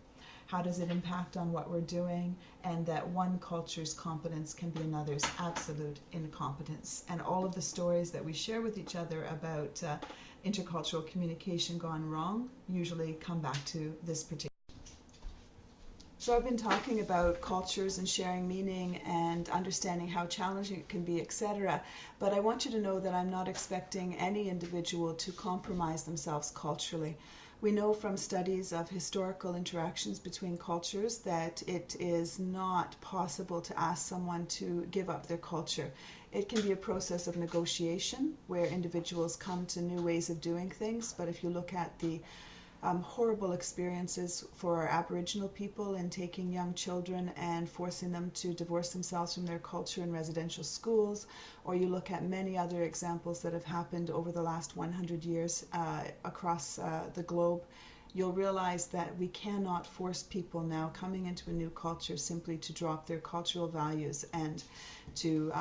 How does it impact on what we're doing? And that one culture's competence can be another's absolute incompetence. And all of the stories that we share with each other about intercultural communication gone wrong usually come back to this particular. So I've been talking about cultures and sharing meaning and understanding how challenging it can be, etc. But I want you to know that I'm not expecting any individual to compromise themselves culturally. We know from studies of historical interactions between cultures that it is not possible to ask someone to give up their culture. It can be a process of negotiation where individuals come to new ways of doing things, but if you look at the horrible experiences for Aboriginal people in taking young children and forcing them to divorce themselves from their culture in residential schools, or you look at many other examples that have happened over the last 100 years across the globe, you'll realize that we cannot force people now coming into a new culture simply to drop their cultural values and to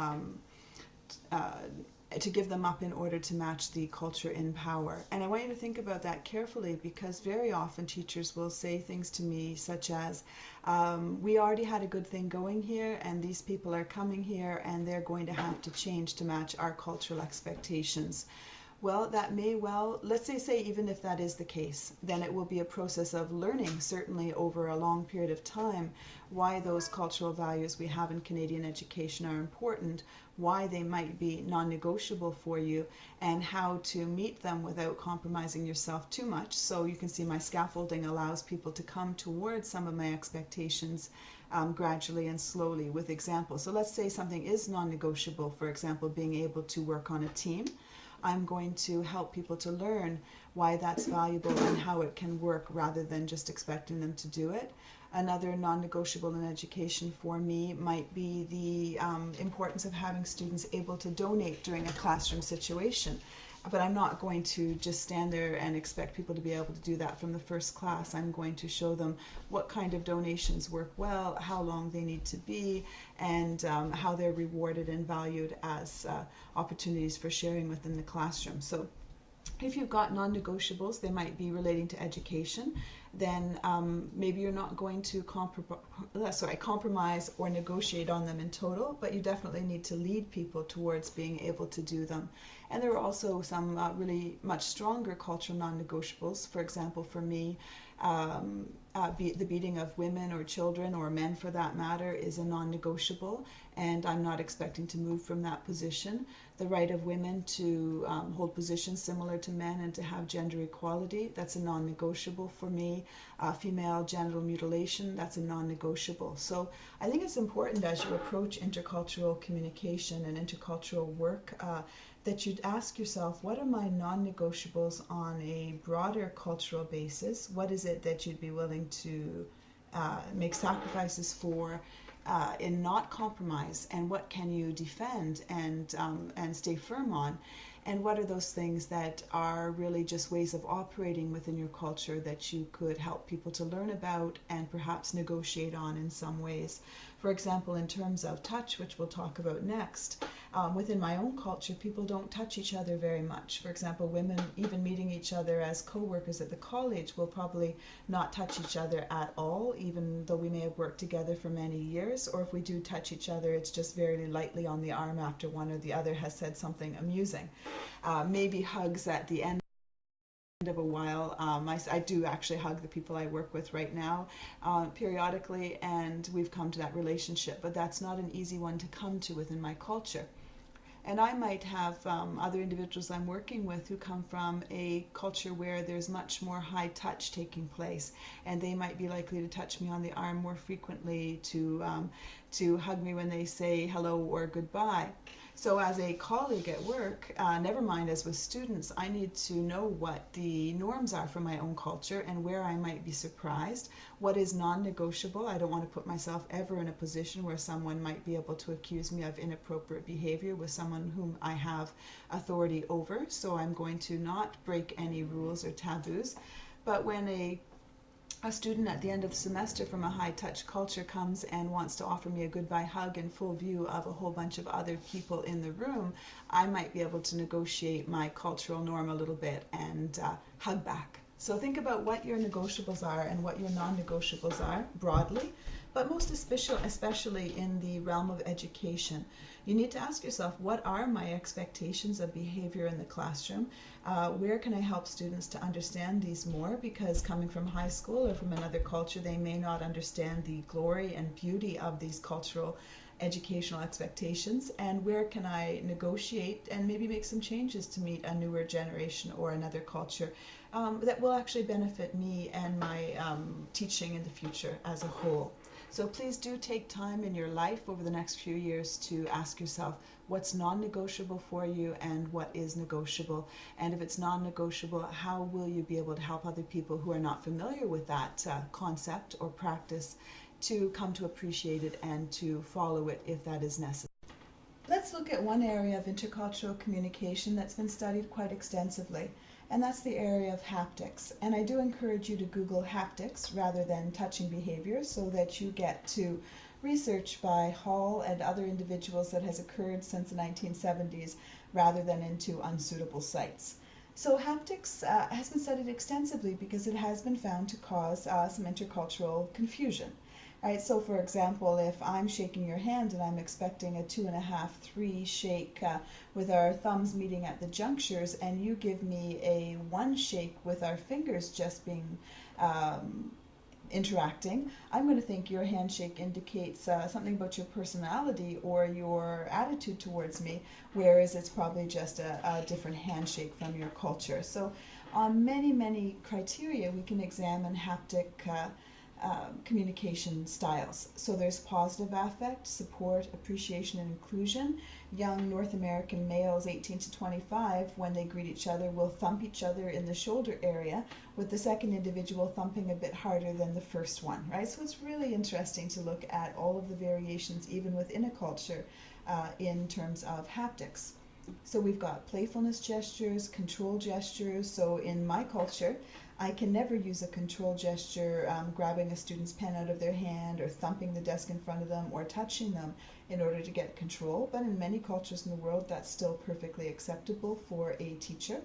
give them up in order to match the culture in power. And I want you to think about that carefully, because very often teachers will say things to me such as, we already had a good thing going here, and these people are coming here and they're going to have to change to match our cultural expectations. Well, that may well, let's say even if that is the case, then it will be a process of learning, certainly over a long period of time, why those cultural values we have in Canadian education are important, why they might be non-negotiable for you, and how to meet them without compromising yourself too much. So you can see my scaffolding allows people to come towards some of my expectations gradually and slowly with examples. So let's say something is non-negotiable, for example, being able to work on a team. I'm going to help people to learn why that's valuable and how it can work rather than just expecting them to do it. Another non-negotiable in education for me might be the importance of having students able to donate during a classroom situation. But I'm not going to just stand there and expect people to be able to do that from the first class. I'm going to show them what kind of donations work well, how long they need to be, and how they're rewarded and valued as opportunities for sharing within the classroom. So if you've got non-negotiables, they might be relating to education, then maybe you're not going to compromise or negotiate on them in total, but you definitely need to lead people towards being able to do them. And there are also some really much stronger cultural non-negotiables. For example, for me, the beating of women or children or men for that matter is a non-negotiable, and I'm not expecting to move from that position. The right of women to hold positions similar to men and to have gender equality, that's a non-negotiable for me. Female genital mutilation, that's a non-negotiable. So I think it's important as you approach intercultural communication and intercultural work that you'd ask yourself, what are my non-negotiables on a broader cultural basis? What is it that you'd be willing to make sacrifices for and not compromise? And what can you defend and stay firm on? And what are those things that are really just ways of operating within your culture that you could help people to learn about and perhaps negotiate on in some ways? For example, in terms of touch, which we'll talk about next, within my own culture, people don't touch each other very much. For example, women, even meeting each other as co-workers at the college, will probably not touch each other at all, even though we may have worked together for many years. Or if we do touch each other, it's just very lightly on the arm after one or the other has said something amusing. Maybe hugs at the end of a while. I do actually hug the people I work with right now periodically, and we've come to that relationship, but that's not an easy one to come to within my culture. And I might have other individuals I'm working with who come from a culture where there's much more high touch taking place, and they might be likely to touch me on the arm more frequently, to hug me when they say hello or goodbye. So as a colleague at work, never mind as with students, I need to know what the norms are for my own culture and where I might be surprised. What is non-negotiable? I don't want to put myself ever in a position where someone might be able to accuse me of inappropriate behavior with someone whom I have authority over. So I'm going to not break any rules or taboos. But when a student at the end of the semester from a high-touch culture comes and wants to offer me a goodbye hug in full view of a whole bunch of other people in the room, I might be able to negotiate my cultural norm a little bit and hug back. So think about what your negotiables are and what your non-negotiables are broadly, but most especially in the realm of education. You need to ask yourself, what are my expectations of behavior in the classroom? Where can I help students to understand these more? Because coming from high school or from another culture, they may not understand the glory and beauty of these cultural educational expectations. And where can I negotiate and maybe make some changes to meet a newer generation or another culture that will actually benefit me and my teaching in the future as a whole? So please do take time in your life over the next few years to ask yourself what's non-negotiable for you and what is negotiable. And if it's non-negotiable, how will you be able to help other people who are not familiar with that concept or practice to come to appreciate it and to follow it if that is necessary. Let's look at one area of intercultural communication that's been studied quite extensively, and that's the area of haptics. And I do encourage you to Google haptics rather than touching behavior so that you get to research by Hall and other individuals that has occurred since the 1970s rather than into unsuitable sites. So haptics has been studied extensively because it has been found to cause some intercultural confusion. Right, so for example, if I'm shaking your hand and I'm expecting a 2.5, 3 shake with our thumbs meeting at the junctures, and you give me a 1 shake with our fingers just being um, interacting, I'm going to think your handshake indicates something about your personality or your attitude towards me, whereas it's probably just a different handshake from your culture. So on many, many criteria, we can examine haptic communication styles. So there's positive affect, support, appreciation, and inclusion. Young North American males 18 to 25, when they greet each other, will thump each other in the shoulder area, with the second individual thumping a bit harder than the first one, right? So it's really interesting to look at all of the variations, even within a culture, in terms of haptics. So we've got playfulness gestures, control gestures. So in my culture, I can never use a control gesture, grabbing a student's pen out of their hand or thumping the desk in front of them or touching them in order to get control. But in many cultures in the world, that's still perfectly acceptable for a teacher.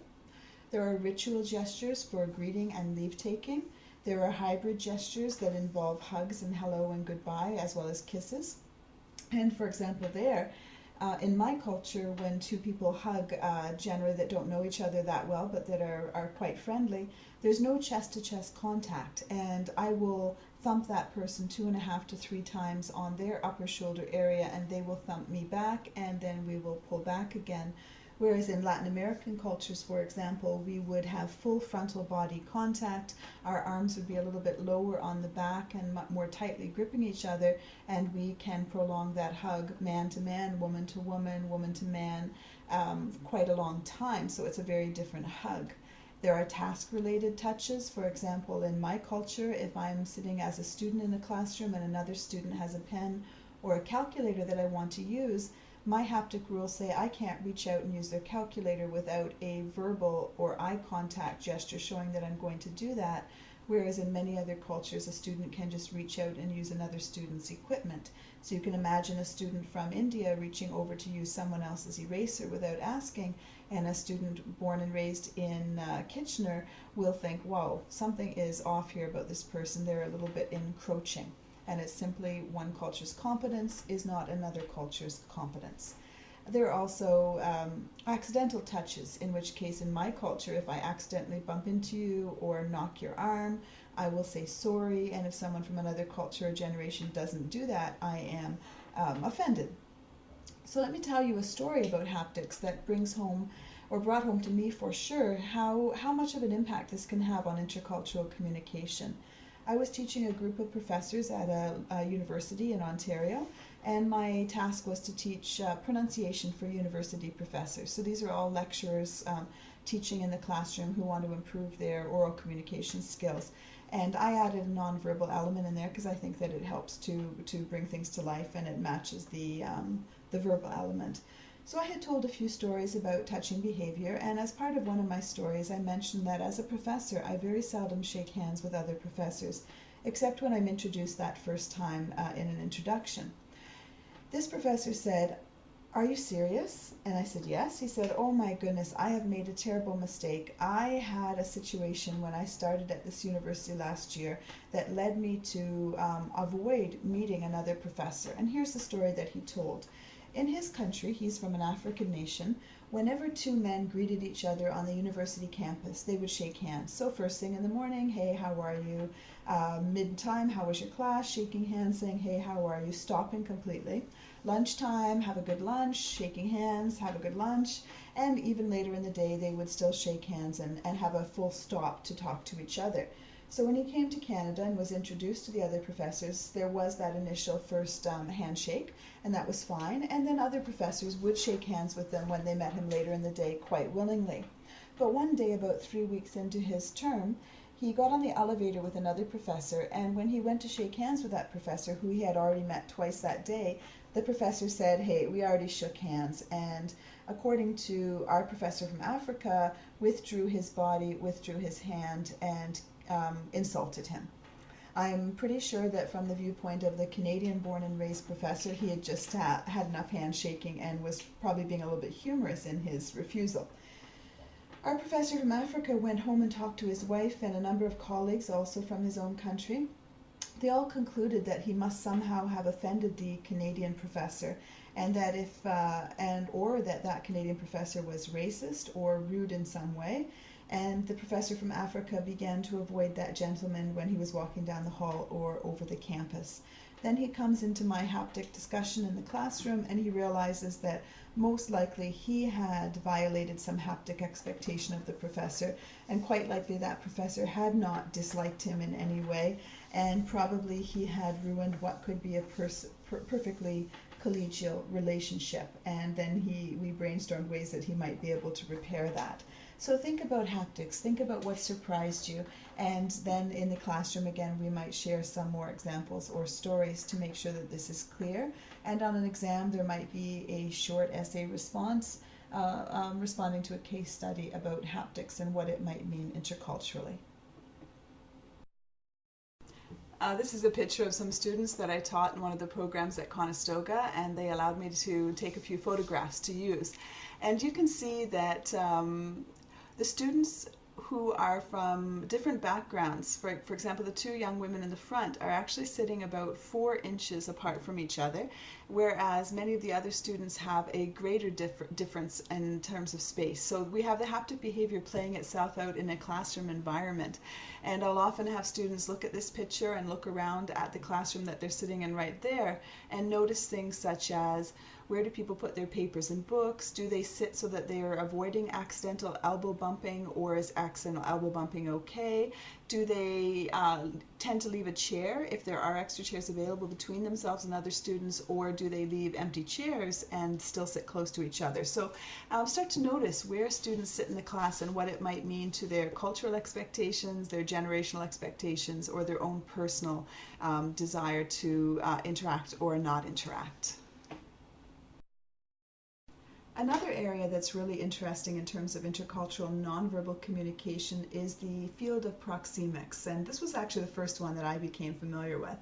There are ritual gestures for greeting and leave taking. There are hybrid gestures that involve hugs and hello and goodbye, as well as kisses. And for example, in my culture, when two people hug, generally that don't know each other that well, but that are quite friendly, there's no chest-to-chest contact, and I will thump that person 2.5 to 3 times on their upper shoulder area, and they will thump me back, and then we will pull back again. Whereas in Latin American cultures, for example, we would have full frontal body contact. Our arms would be a little bit lower on the back and more tightly gripping each other, and we can prolong that hug man to man, woman to woman, woman to man, quite a long time. So it's a very different hug. There are task-related touches. For example, in my culture, if I'm sitting as a student in a classroom and another student has a pen or a calculator that I want to use, my haptic rules say I can't reach out and use their calculator without a verbal or eye contact gesture showing that I'm going to do that, whereas in many other cultures a student can just reach out and use another student's equipment. So you can imagine a student from India reaching over to use someone else's eraser without asking, and a student born and raised in Kitchener will think, whoa, something is off here about this person, they're a little bit encroaching. And it's simply one culture's competence is not another culture's competence. There are also accidental touches, in which case in my culture, if I accidentally bump into you or knock your arm, I will say sorry, and if someone from another culture or generation doesn't do that, I am offended. So let me tell you a story about haptics that brings home, or brought home to me for sure, how much of an impact this can have on intercultural communication. I was teaching a group of professors at a university in Ontario, and my task was to teach pronunciation for university professors. So these are all lecturers teaching in the classroom who want to improve their oral communication skills. And I added a nonverbal element in there because I think that it helps to bring things to life, and it matches the verbal element. So I had told a few stories about touching behavior, and as part of one of my stories I mentioned that as a professor I very seldom shake hands with other professors, except when I'm introduced that first time in an introduction. This professor said, "Are you serious?" And I said, "Yes." He said, "Oh my goodness, I have made a terrible mistake. I had a situation when I started at this university last year that led me to avoid meeting another professor." And here's the story that he told. In his country, he's from an African nation, whenever two men greeted each other on the university campus, they would shake hands. So first thing in the morning, "Hey, how are you?" Mid-time, "How was your class?" Shaking hands, saying, "Hey, how are you?" Stopping completely. Lunchtime, "Have a good lunch," shaking hands, "Have a good lunch." And even later in the day, they would still shake hands and have a full stop to talk to each other. So when he came to Canada and was introduced to the other professors, there was that initial first handshake, and that was fine. And then other professors would shake hands with them when they met him later in the day quite willingly. But one day, about 3 weeks into his term, he got on the elevator with another professor, and when he went to shake hands with that professor, who he had already met twice that day, the professor said, "Hey, we already shook hands," and according to our professor from Africa, withdrew his body, withdrew his hand, and insulted him. I'm pretty sure that from the viewpoint of the Canadian born and raised professor, he had just had enough handshaking and was probably being a little bit humorous in his refusal. Our professor from Africa went home and talked to his wife and a number of colleagues also from his own country. they all concluded that he must somehow have offended the Canadian professor, and that or that Canadian professor was racist or rude in some way. And the professor from Africa began to avoid that gentleman when he was walking down the hall or over the campus. Then he comes into my haptic discussion in the classroom, and he realizes that most likely he had violated some haptic expectation of the professor, and quite likely that professor had not disliked him in any way, and probably he had ruined what could be a perfectly collegial relationship. And then we brainstormed ways that he might be able to repair that. So think about haptics, think about what surprised you, and then in the classroom again we might share some more examples or stories to make sure that this is clear. And on an exam there might be a short essay response responding to a case study about haptics and what it might mean interculturally. This is a picture of some students that I taught in one of the programs at Conestoga, and they allowed me to take a few photographs to use. And you can see that the students who are from different backgrounds, for example, the two young women in the front are actually sitting about 4 inches apart from each other, whereas many of the other students have a greater difference in terms of space. So we have the haptic behavior playing itself out in a classroom environment. And I'll often have students look at this picture and look around at the classroom that they're sitting in right there and notice things such as, where do people put their papers and books? Do they sit so that they are avoiding accidental elbow bumping, or is accidental elbow bumping okay? Do they tend to leave a chair if there are extra chairs available between themselves and other students, or do they leave empty chairs and still sit close to each other? So start to notice where students sit in the class and what it might mean to their cultural expectations, their generational expectations, or their own personal desire to interact or not interact. Another area that's really interesting in terms of intercultural nonverbal communication is the field of proxemics, and this was actually the first one that I became familiar with.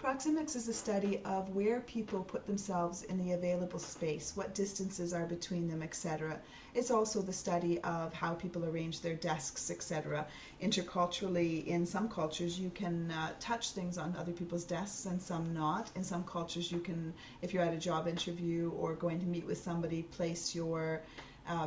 Proxemics is a study of where people put themselves in the available space, what distances are between them, etc. It's also the study of how people arrange their desks, etc. Interculturally, in some cultures you can touch things on other people's desks and some not. In some cultures you can, if you're at a job interview or going to meet with somebody, place your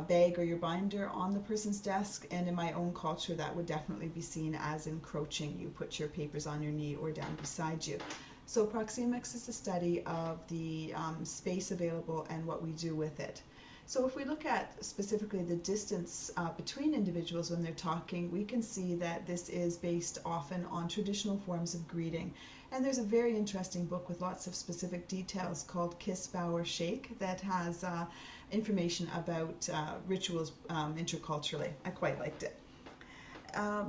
bag or your binder on the person's desk, and in my own culture that would definitely be seen as encroaching. You put your papers on your knee or down beside you. So proxemics is the study of the space available and what we do with it. So if we look at specifically the distance between individuals when they're talking, we can see that this is based often on traditional forms of greeting. And there's a very interesting book with lots of specific details called Kiss, Bow, or Shake that has information about rituals interculturally. I quite liked it.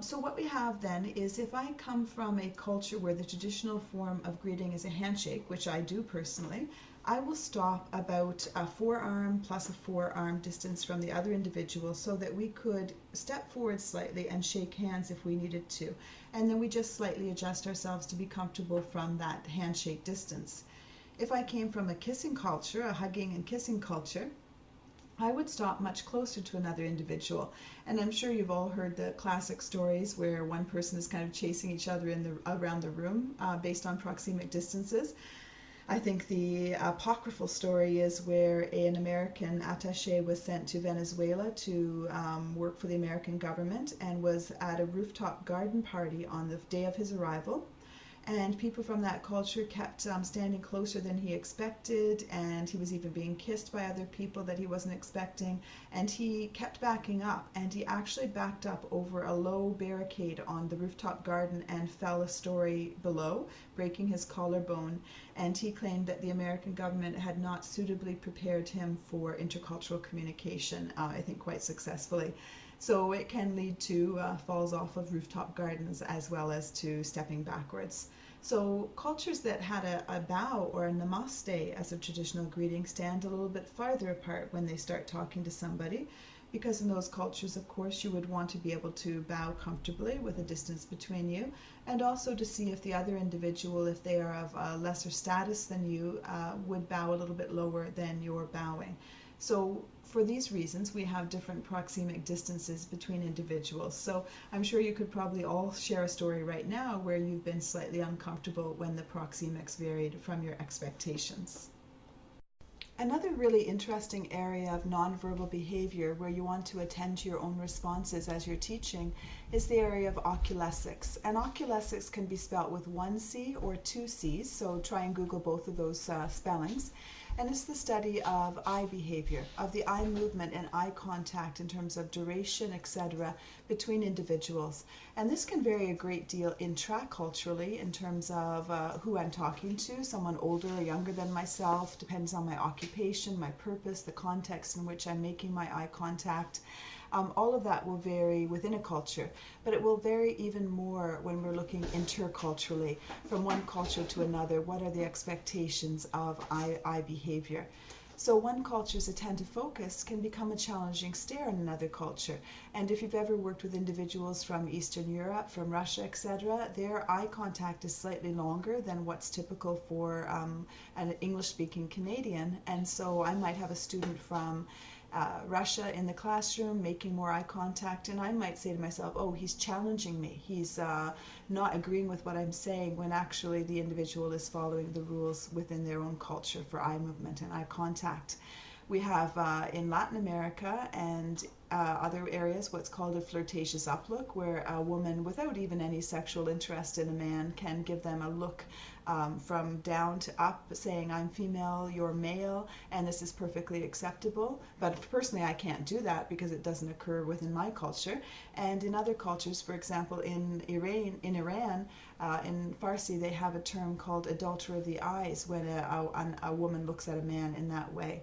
So what we have then is, if I come from a culture where the traditional form of greeting is a handshake, which I do personally, I will stop about a forearm plus a forearm distance from the other individual so that we could step forward slightly and shake hands if we needed to. And then we just slightly adjust ourselves to be comfortable from that handshake distance. If I came from a kissing culture, a hugging and kissing culture, I would stop much closer to another individual. And I'm sure you've all heard the classic stories where one person is kind of chasing each other around the room based on proxemic distances. I think the apocryphal story is where an American attaché was sent to Venezuela to work for the American government, and was at a rooftop garden party on the day of his arrival. And people from that culture kept standing closer than he expected, and he was even being kissed by other people that he wasn't expecting, and he kept backing up, and he actually backed up over a low barricade on the rooftop garden and fell a story below, breaking his collarbone. And he claimed that the American government had not suitably prepared him for intercultural communication, I think quite successfully. So it can lead to falls off of rooftop gardens as well as to stepping backwards. So cultures that had a bow or a namaste as a traditional greeting stand a little bit farther apart when they start talking to somebody, because in those cultures, of course, you would want to be able to bow comfortably with a distance between you, and also to see if the other individual, if they are of a lesser status than you, would bow a little bit lower than you're bowing. So for these reasons, we have different proxemic distances between individuals. So I'm sure you could probably all share a story right now where you've been slightly uncomfortable when the proxemics varied from your expectations. Another really interesting area of nonverbal behavior where you want to attend to your own responses as you're teaching is the area of oculesics. And oculesics can be spelt with one C or two C's, so try and Google both of those spellings. And it's the study of eye behavior, of the eye movement and eye contact in terms of duration, etc., between individuals. And this can vary a great deal intraculturally in terms of who I'm talking to, someone older or younger than myself, depends on my occupation, my purpose, the context in which I'm making my eye contact. All of that will vary within a culture, but it will vary even more when we're looking interculturally, from one culture to another. What are the expectations of eye behavior? So one culture's attentive focus can become a challenging stare in another culture. And if you've ever worked with individuals from Eastern Europe, from Russia, etc., their eye contact is slightly longer than what's typical for an English-speaking Canadian. And so I might have a student from Russia in the classroom making more eye contact, and I might say to myself, oh, he's challenging me, he's not agreeing with what I'm saying, when actually the individual is following the rules within their own culture for eye movement and eye contact. We have in Latin America and other areas what's called a flirtatious uplook, where a woman without even any sexual interest in a man can give them a look from down to up, saying, I'm female, you're male, and this is perfectly acceptable. But personally, I can't do that because it doesn't occur within my culture. And in other cultures, for example, in Iran, in Farsi, they have a term called adulterer of the eyes, when a woman looks at a man in that way.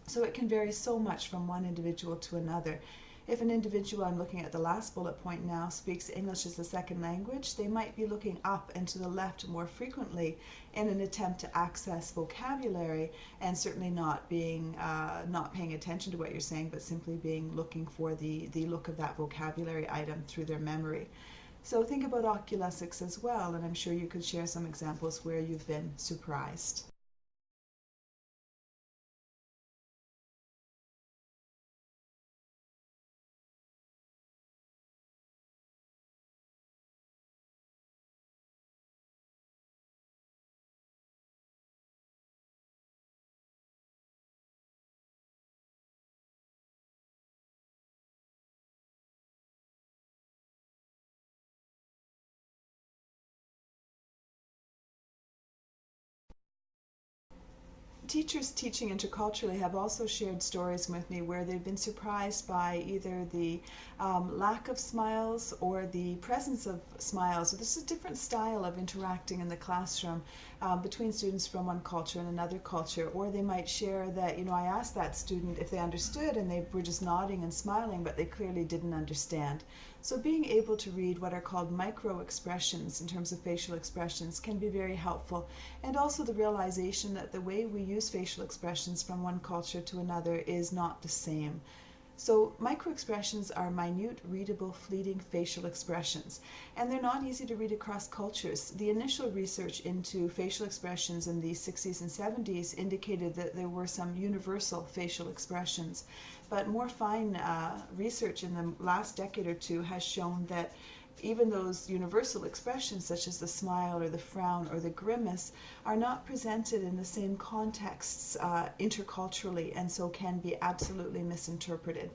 So it can vary so much from one individual to another. If an individual, I'm looking at the last bullet point now, speaks English as a second language, they might be looking up and to the left more frequently in an attempt to access vocabulary, and certainly not paying attention to what you're saying, but simply looking for the look of that vocabulary item through their memory. So think about oculesics as well, and I'm sure you could share some examples where you've been surprised. Teachers teaching interculturally have also shared stories with me where they've been surprised by either the lack of smiles or the presence of smiles. So this is a different style of interacting in the classroom between students from one culture and another culture. Or they might share that, I asked that student if they understood, and they were just nodding and smiling, but they clearly didn't understand. So being able to read what are called micro expressions in terms of facial expressions can be very helpful. And also the realization that the way we use facial expressions from one culture to another is not the same. So microexpressions are minute, readable, fleeting facial expressions, and they're not easy to read across cultures. The initial research into facial expressions in the 60s and 70s indicated that there were some universal facial expressions, but more fine research in the last decade or two has shown that even those universal expressions, such as the smile or the frown or the grimace, are not presented in the same contexts interculturally, and so can be absolutely misinterpreted.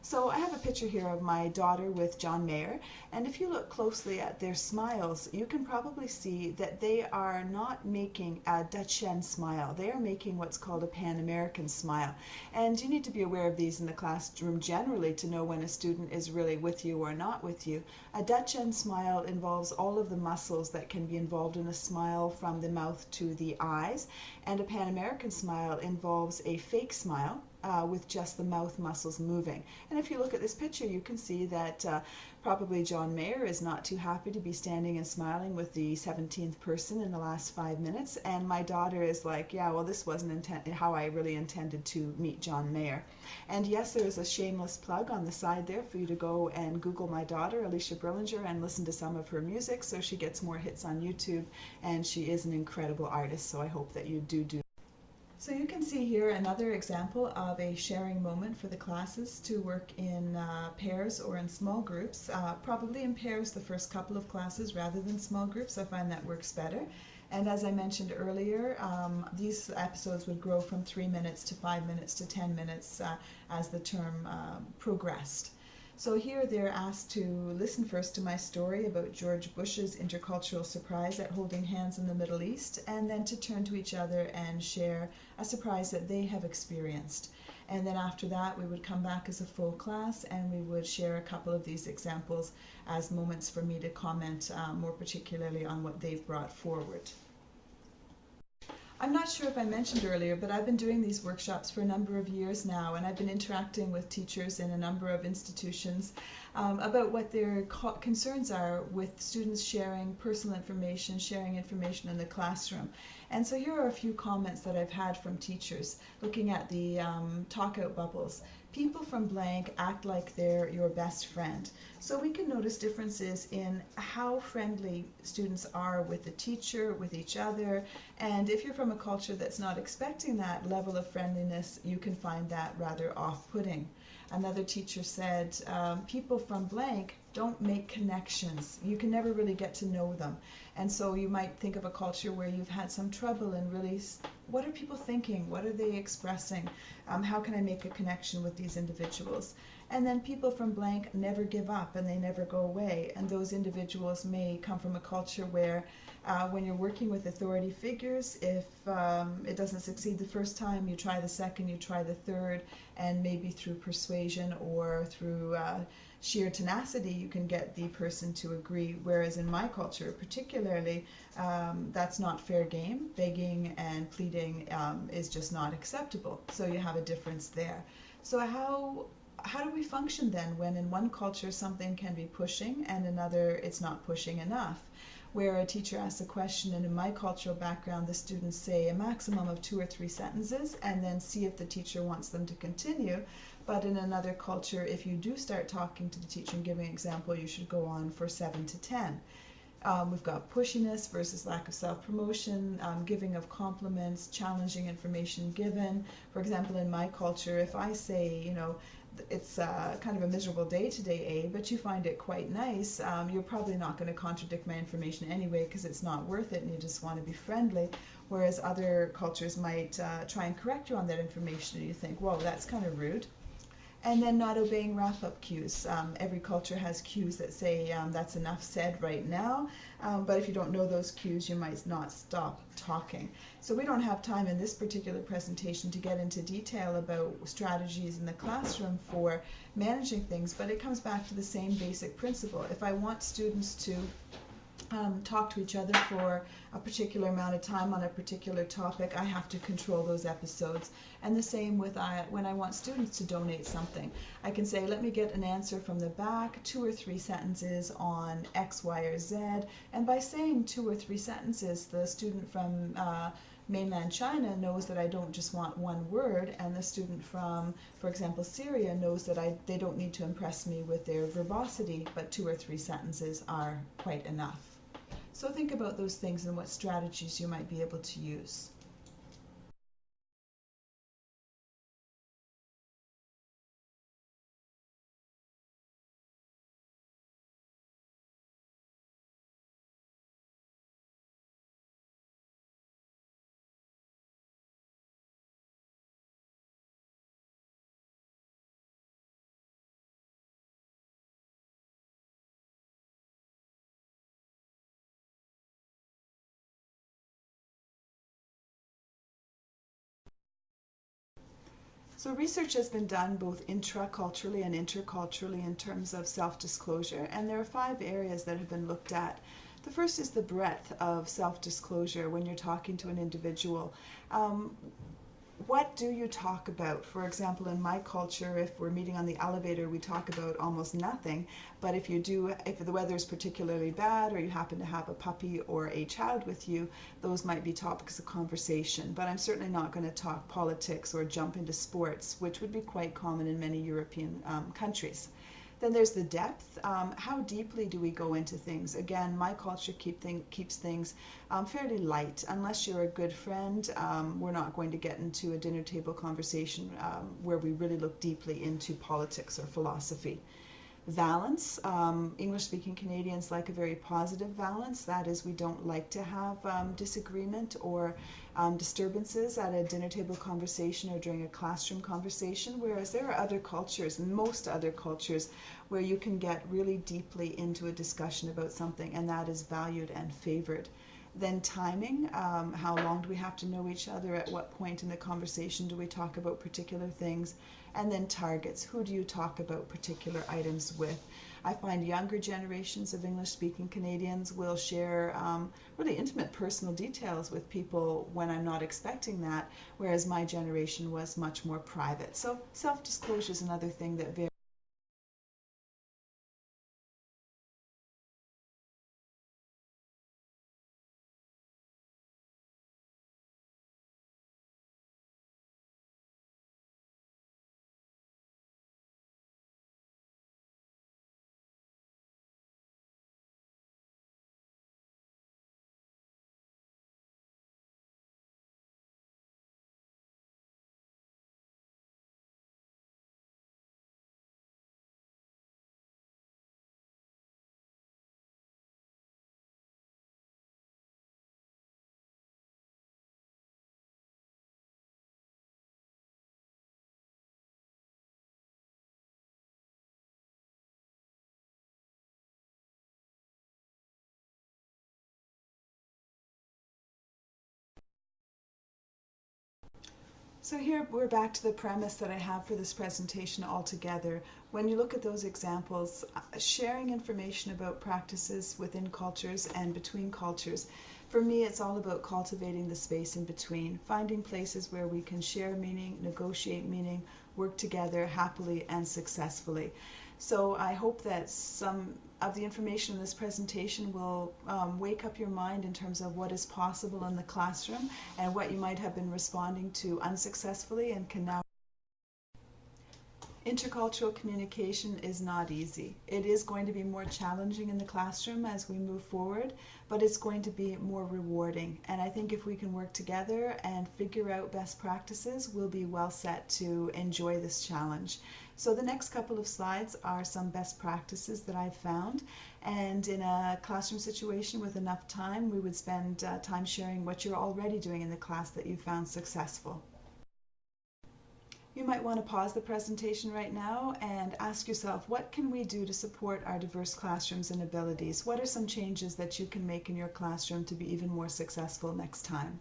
So I have a picture here of my daughter with John Mayer, and if you look closely at their smiles, you can probably see that they are not making a Dutchian smile. They are making what's called a Pan-American smile. And you need to be aware of these in the classroom generally to know when a student is really with you or not with you. A Dutchian smile involves all of the muscles that can be involved in a smile, from the mouth to the eyes, and a Pan-American smile involves a fake smile with just the mouth muscles moving. And if you look at this picture, you can see that probably John Mayer is not too happy to be standing and smiling with the 17th person in the last 5 minutes, and my daughter is like, yeah, well, this wasn't how I really intended to meet John Mayer. And yes, there is a shameless plug on the side there for you to go and Google my daughter, Alicia Brillinger, and listen to some of her music so she gets more hits on YouTube, and she is an incredible artist, so I hope that you do So you can see here another example of a sharing moment for the classes to work in pairs or in small groups, probably in pairs the first couple of classes rather than small groups. I find that works better. And as I mentioned earlier, these episodes would grow from 3 minutes to 5 minutes to 10 minutes as the term progressed. So here they're asked to listen first to my story about George Bush's intercultural surprise at holding hands in the Middle East, and then to turn to each other and share a surprise that they have experienced. And then after that, we would come back as a full class and we would share a couple of these examples as moments for me to comment more particularly on what they've brought forward. I'm not sure if I mentioned earlier, but I've been doing these workshops for a number of years now, and I've been interacting with teachers in a number of institutions about what their concerns are with students sharing personal information, sharing information in the classroom. And so here are a few comments that I've had from teachers looking at the talk-out bubbles. People from blank act like they're your best friend. So we can notice differences in how friendly students are with the teacher, with each other, and if you're from a culture that's not expecting that level of friendliness, you can find that rather off-putting. Another teacher said, people from blank don't make connections. You can never really get to know them. And so you might think of a culture where you've had some trouble and really, what are people thinking? What are they expressing? How can I make a connection with these individuals? And then people from blank never give up and they never go away. And those individuals may come from a culture where when you're working with authority figures, if it doesn't succeed the first time, you try the second, you try the third, and maybe through persuasion or through sheer tenacity, you can get the person to agree. Whereas in my culture, particularly, that's not fair game. Begging and pleading is just not acceptable. So you have a difference there. So how do we function then when in one culture something can be pushing and another it's not pushing enough? Where a teacher asks a question, and in my cultural background the students say a maximum of 2 or 3 sentences and then see if the teacher wants them to continue. But in another culture, if you do start talking to the teacher and giving an example, you should go on for 7 to 10. We've got pushiness versus lack of self-promotion, giving of compliments, challenging information given. For example, in my culture, if I say, you know, it's kind of a miserable day today, but you find it quite nice, you're probably not going to contradict my information anyway because it's not worth it and you just want to be friendly. Whereas other cultures might try and correct you on that information and you think, whoa, that's kind of rude. And then not obeying wrap-up cues. Every culture has cues that say that's enough said right now, but if you don't know those cues, you might not stop talking. So we don't have time in this particular presentation to get into detail about strategies in the classroom for managing things, but it comes back to the same basic principle. If I want students to talk to each other for a particular amount of time on a particular topic, I have to control those episodes. And the same with when I want students to donate something. I can say, let me get an answer from the back, 2 or 3 sentences on X, Y, or Z. And by saying 2 or 3 sentences, the student from mainland China knows that I don't just want one word, and the student from, for example, Syria knows that they don't need to impress me with their verbosity, but 2 or 3 sentences are quite enough. So think about those things and what strategies you might be able to use. So research has been done both intraculturally and interculturally in terms of self-disclosure, and there are 5 areas that have been looked at. The first is the breadth of self-disclosure when you're talking to an individual. What do you talk about? For example, in my culture, if we're meeting on the elevator, we talk about almost nothing. But if the weather is particularly bad or you happen to have a puppy or a child with you, those might be topics of conversation. But I'm certainly not going to talk politics or jump into sports, which would be quite common in many European countries. Then there's the depth. How deeply do we go into things? Again, my culture keeps things fairly light. Unless you're a good friend, we're not going to get into a dinner table conversation where we really look deeply into politics or philosophy. Valence. English-speaking Canadians like a very positive valence. That is, we don't like to have disagreement or disturbances at a dinner table conversation or during a classroom conversation, whereas there are other cultures, most other cultures, where you can get really deeply into a discussion about something, and that is valued and favored. Then timing, how long do we have to know each other? At what point in the conversation do we talk about particular things? And then targets, who do you talk about particular items with? I find younger generations of English-speaking Canadians will share really intimate personal details with people when I'm not expecting that, whereas my generation was much more private. So self-disclosure is another thing that varies. So here we're back to the premise that I have for this presentation altogether. When you look at those examples, sharing information about practices within cultures and between cultures, for me it's all about cultivating the space in between, finding places where we can share meaning, negotiate meaning, work together happily and successfully. So I hope that some of the information in this presentation will wake up your mind in terms of what is possible in the classroom and what you might have been responding to unsuccessfully and can now. Intercultural communication is not easy. It is going to be more challenging in the classroom as we move forward, but it's going to be more rewarding. And I think if we can work together and figure out best practices, we'll be well set to enjoy this challenge. So the next couple of slides are some best practices that I've found. And in a classroom situation with enough time, we would spend time sharing what you're already doing in the class that you found successful. You might want to pause the presentation right now and ask yourself, what can we do to support our diverse classrooms and abilities? What are some changes that you can make in your classroom to be even more successful next time?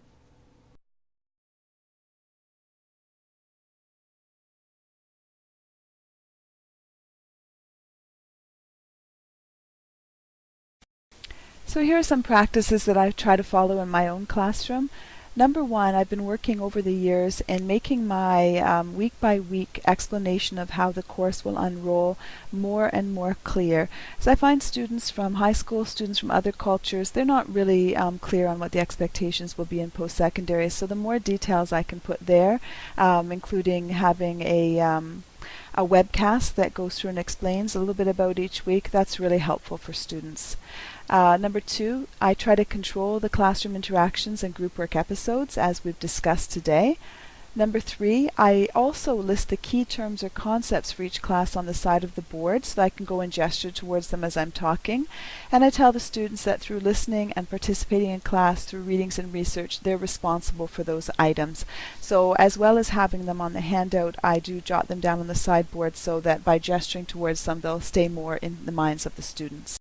So here are some practices that I try to follow in my own classroom. Number one, I've been working over the years in making my week-by-week explanation of how the course will unroll more and more clear. So I find students from high school, students from other cultures, they're not really clear on what the expectations will be in post-secondary. So the more details I can put there, including having a webcast that goes through and explains a little bit about each week, that's really helpful for students. Number two, I try to control the classroom interactions and group work episodes as we've discussed today. Number three, I also list the key terms or concepts for each class on the side of the board so that I can go and gesture towards them as I'm talking. And I tell the students that through listening and participating in class, through readings and research, they're responsible for those items. So as well as having them on the handout, I do jot them down on the sideboard so that by gesturing towards them, they'll stay more in the minds of the students.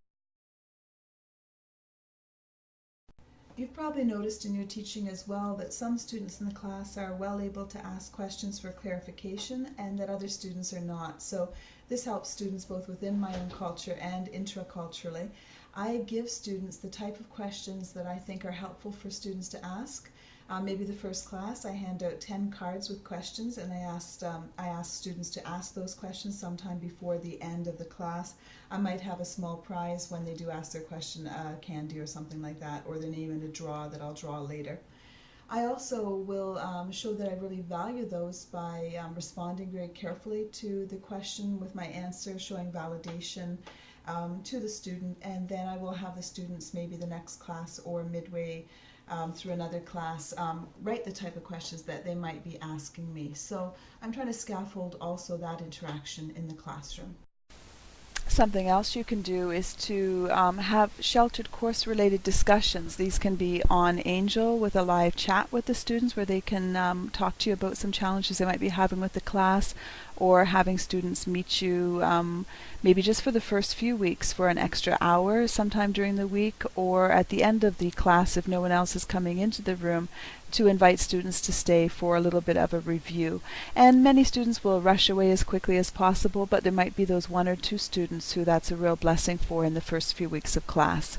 You've probably noticed in your teaching as well that some students in the class are well able to ask questions for clarification and that other students are not. So this helps students both within my own culture and intraculturally. I give students the type of questions that I think are helpful for students to ask. Maybe the first class I hand out 10 cards with questions, and I asked students to ask those questions sometime before the end of the class. I might have a small prize when they do ask their question, candy or something like that, or their name in a draw that I'll draw later. I also will show that I really value those by responding very carefully to the question with my answer, showing validation to the student, and then I will have the students maybe the next class or midway through another class write the type of questions that they might be asking me. So I'm trying to scaffold also that interaction in the classroom. Something else you can do is to have sheltered course-related discussions. These can be on Angel with a live chat with the students where they can talk to you about some challenges they might be having with the class, or having students meet you maybe just for the first few weeks for an extra hour sometime during the week, or at the end of the class if no one else is coming into the room, to invite students to stay for a little bit of a review. And many students will rush away as quickly as possible, but there might be those one or two students who that's a real blessing for in the first few weeks of class.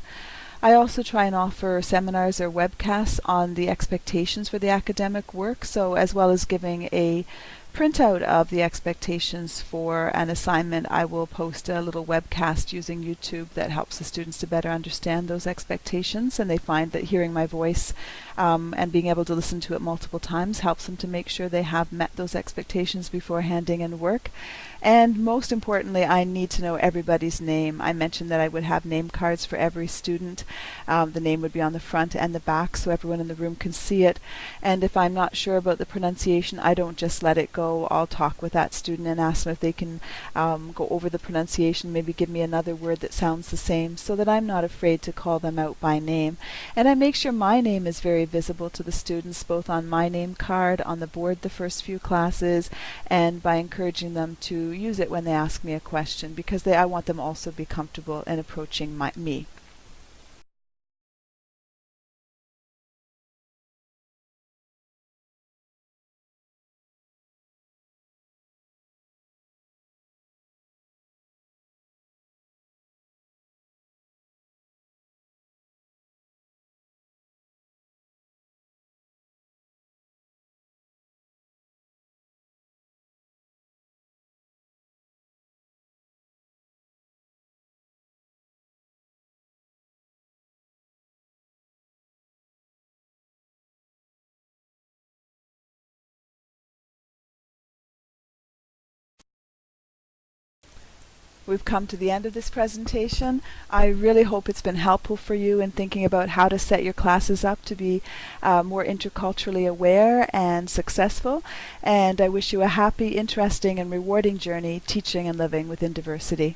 I also try and offer seminars or webcasts on the expectations for the academic work, so as well as giving a printout of the expectations for an assignment, I will post a little webcast using YouTube that helps the students to better understand those expectations, and they find that hearing my voice and being able to listen to it multiple times helps them to make sure they have met those expectations before handing in work. And most importantly, I need to know everybody's name. I mentioned that I would have name cards for every student. The name would be on the front and the back so everyone in the room can see it. And if I'm not sure about the pronunciation, I don't just let it go. I'll talk with that student and ask them if they can go over the pronunciation, maybe give me another word that sounds the same, so that I'm not afraid to call them out by name. And I make sure my name is very visible to the students, both on my name card, on the board the first few classes, and by encouraging them to use it when they ask me a question, because I want them also to be comfortable in approaching me. We've come to the end of this presentation. I really hope it's been helpful for you in thinking about how to set your classes up to be more interculturally aware and successful. And I wish you a happy, interesting, and rewarding journey teaching and living within diversity.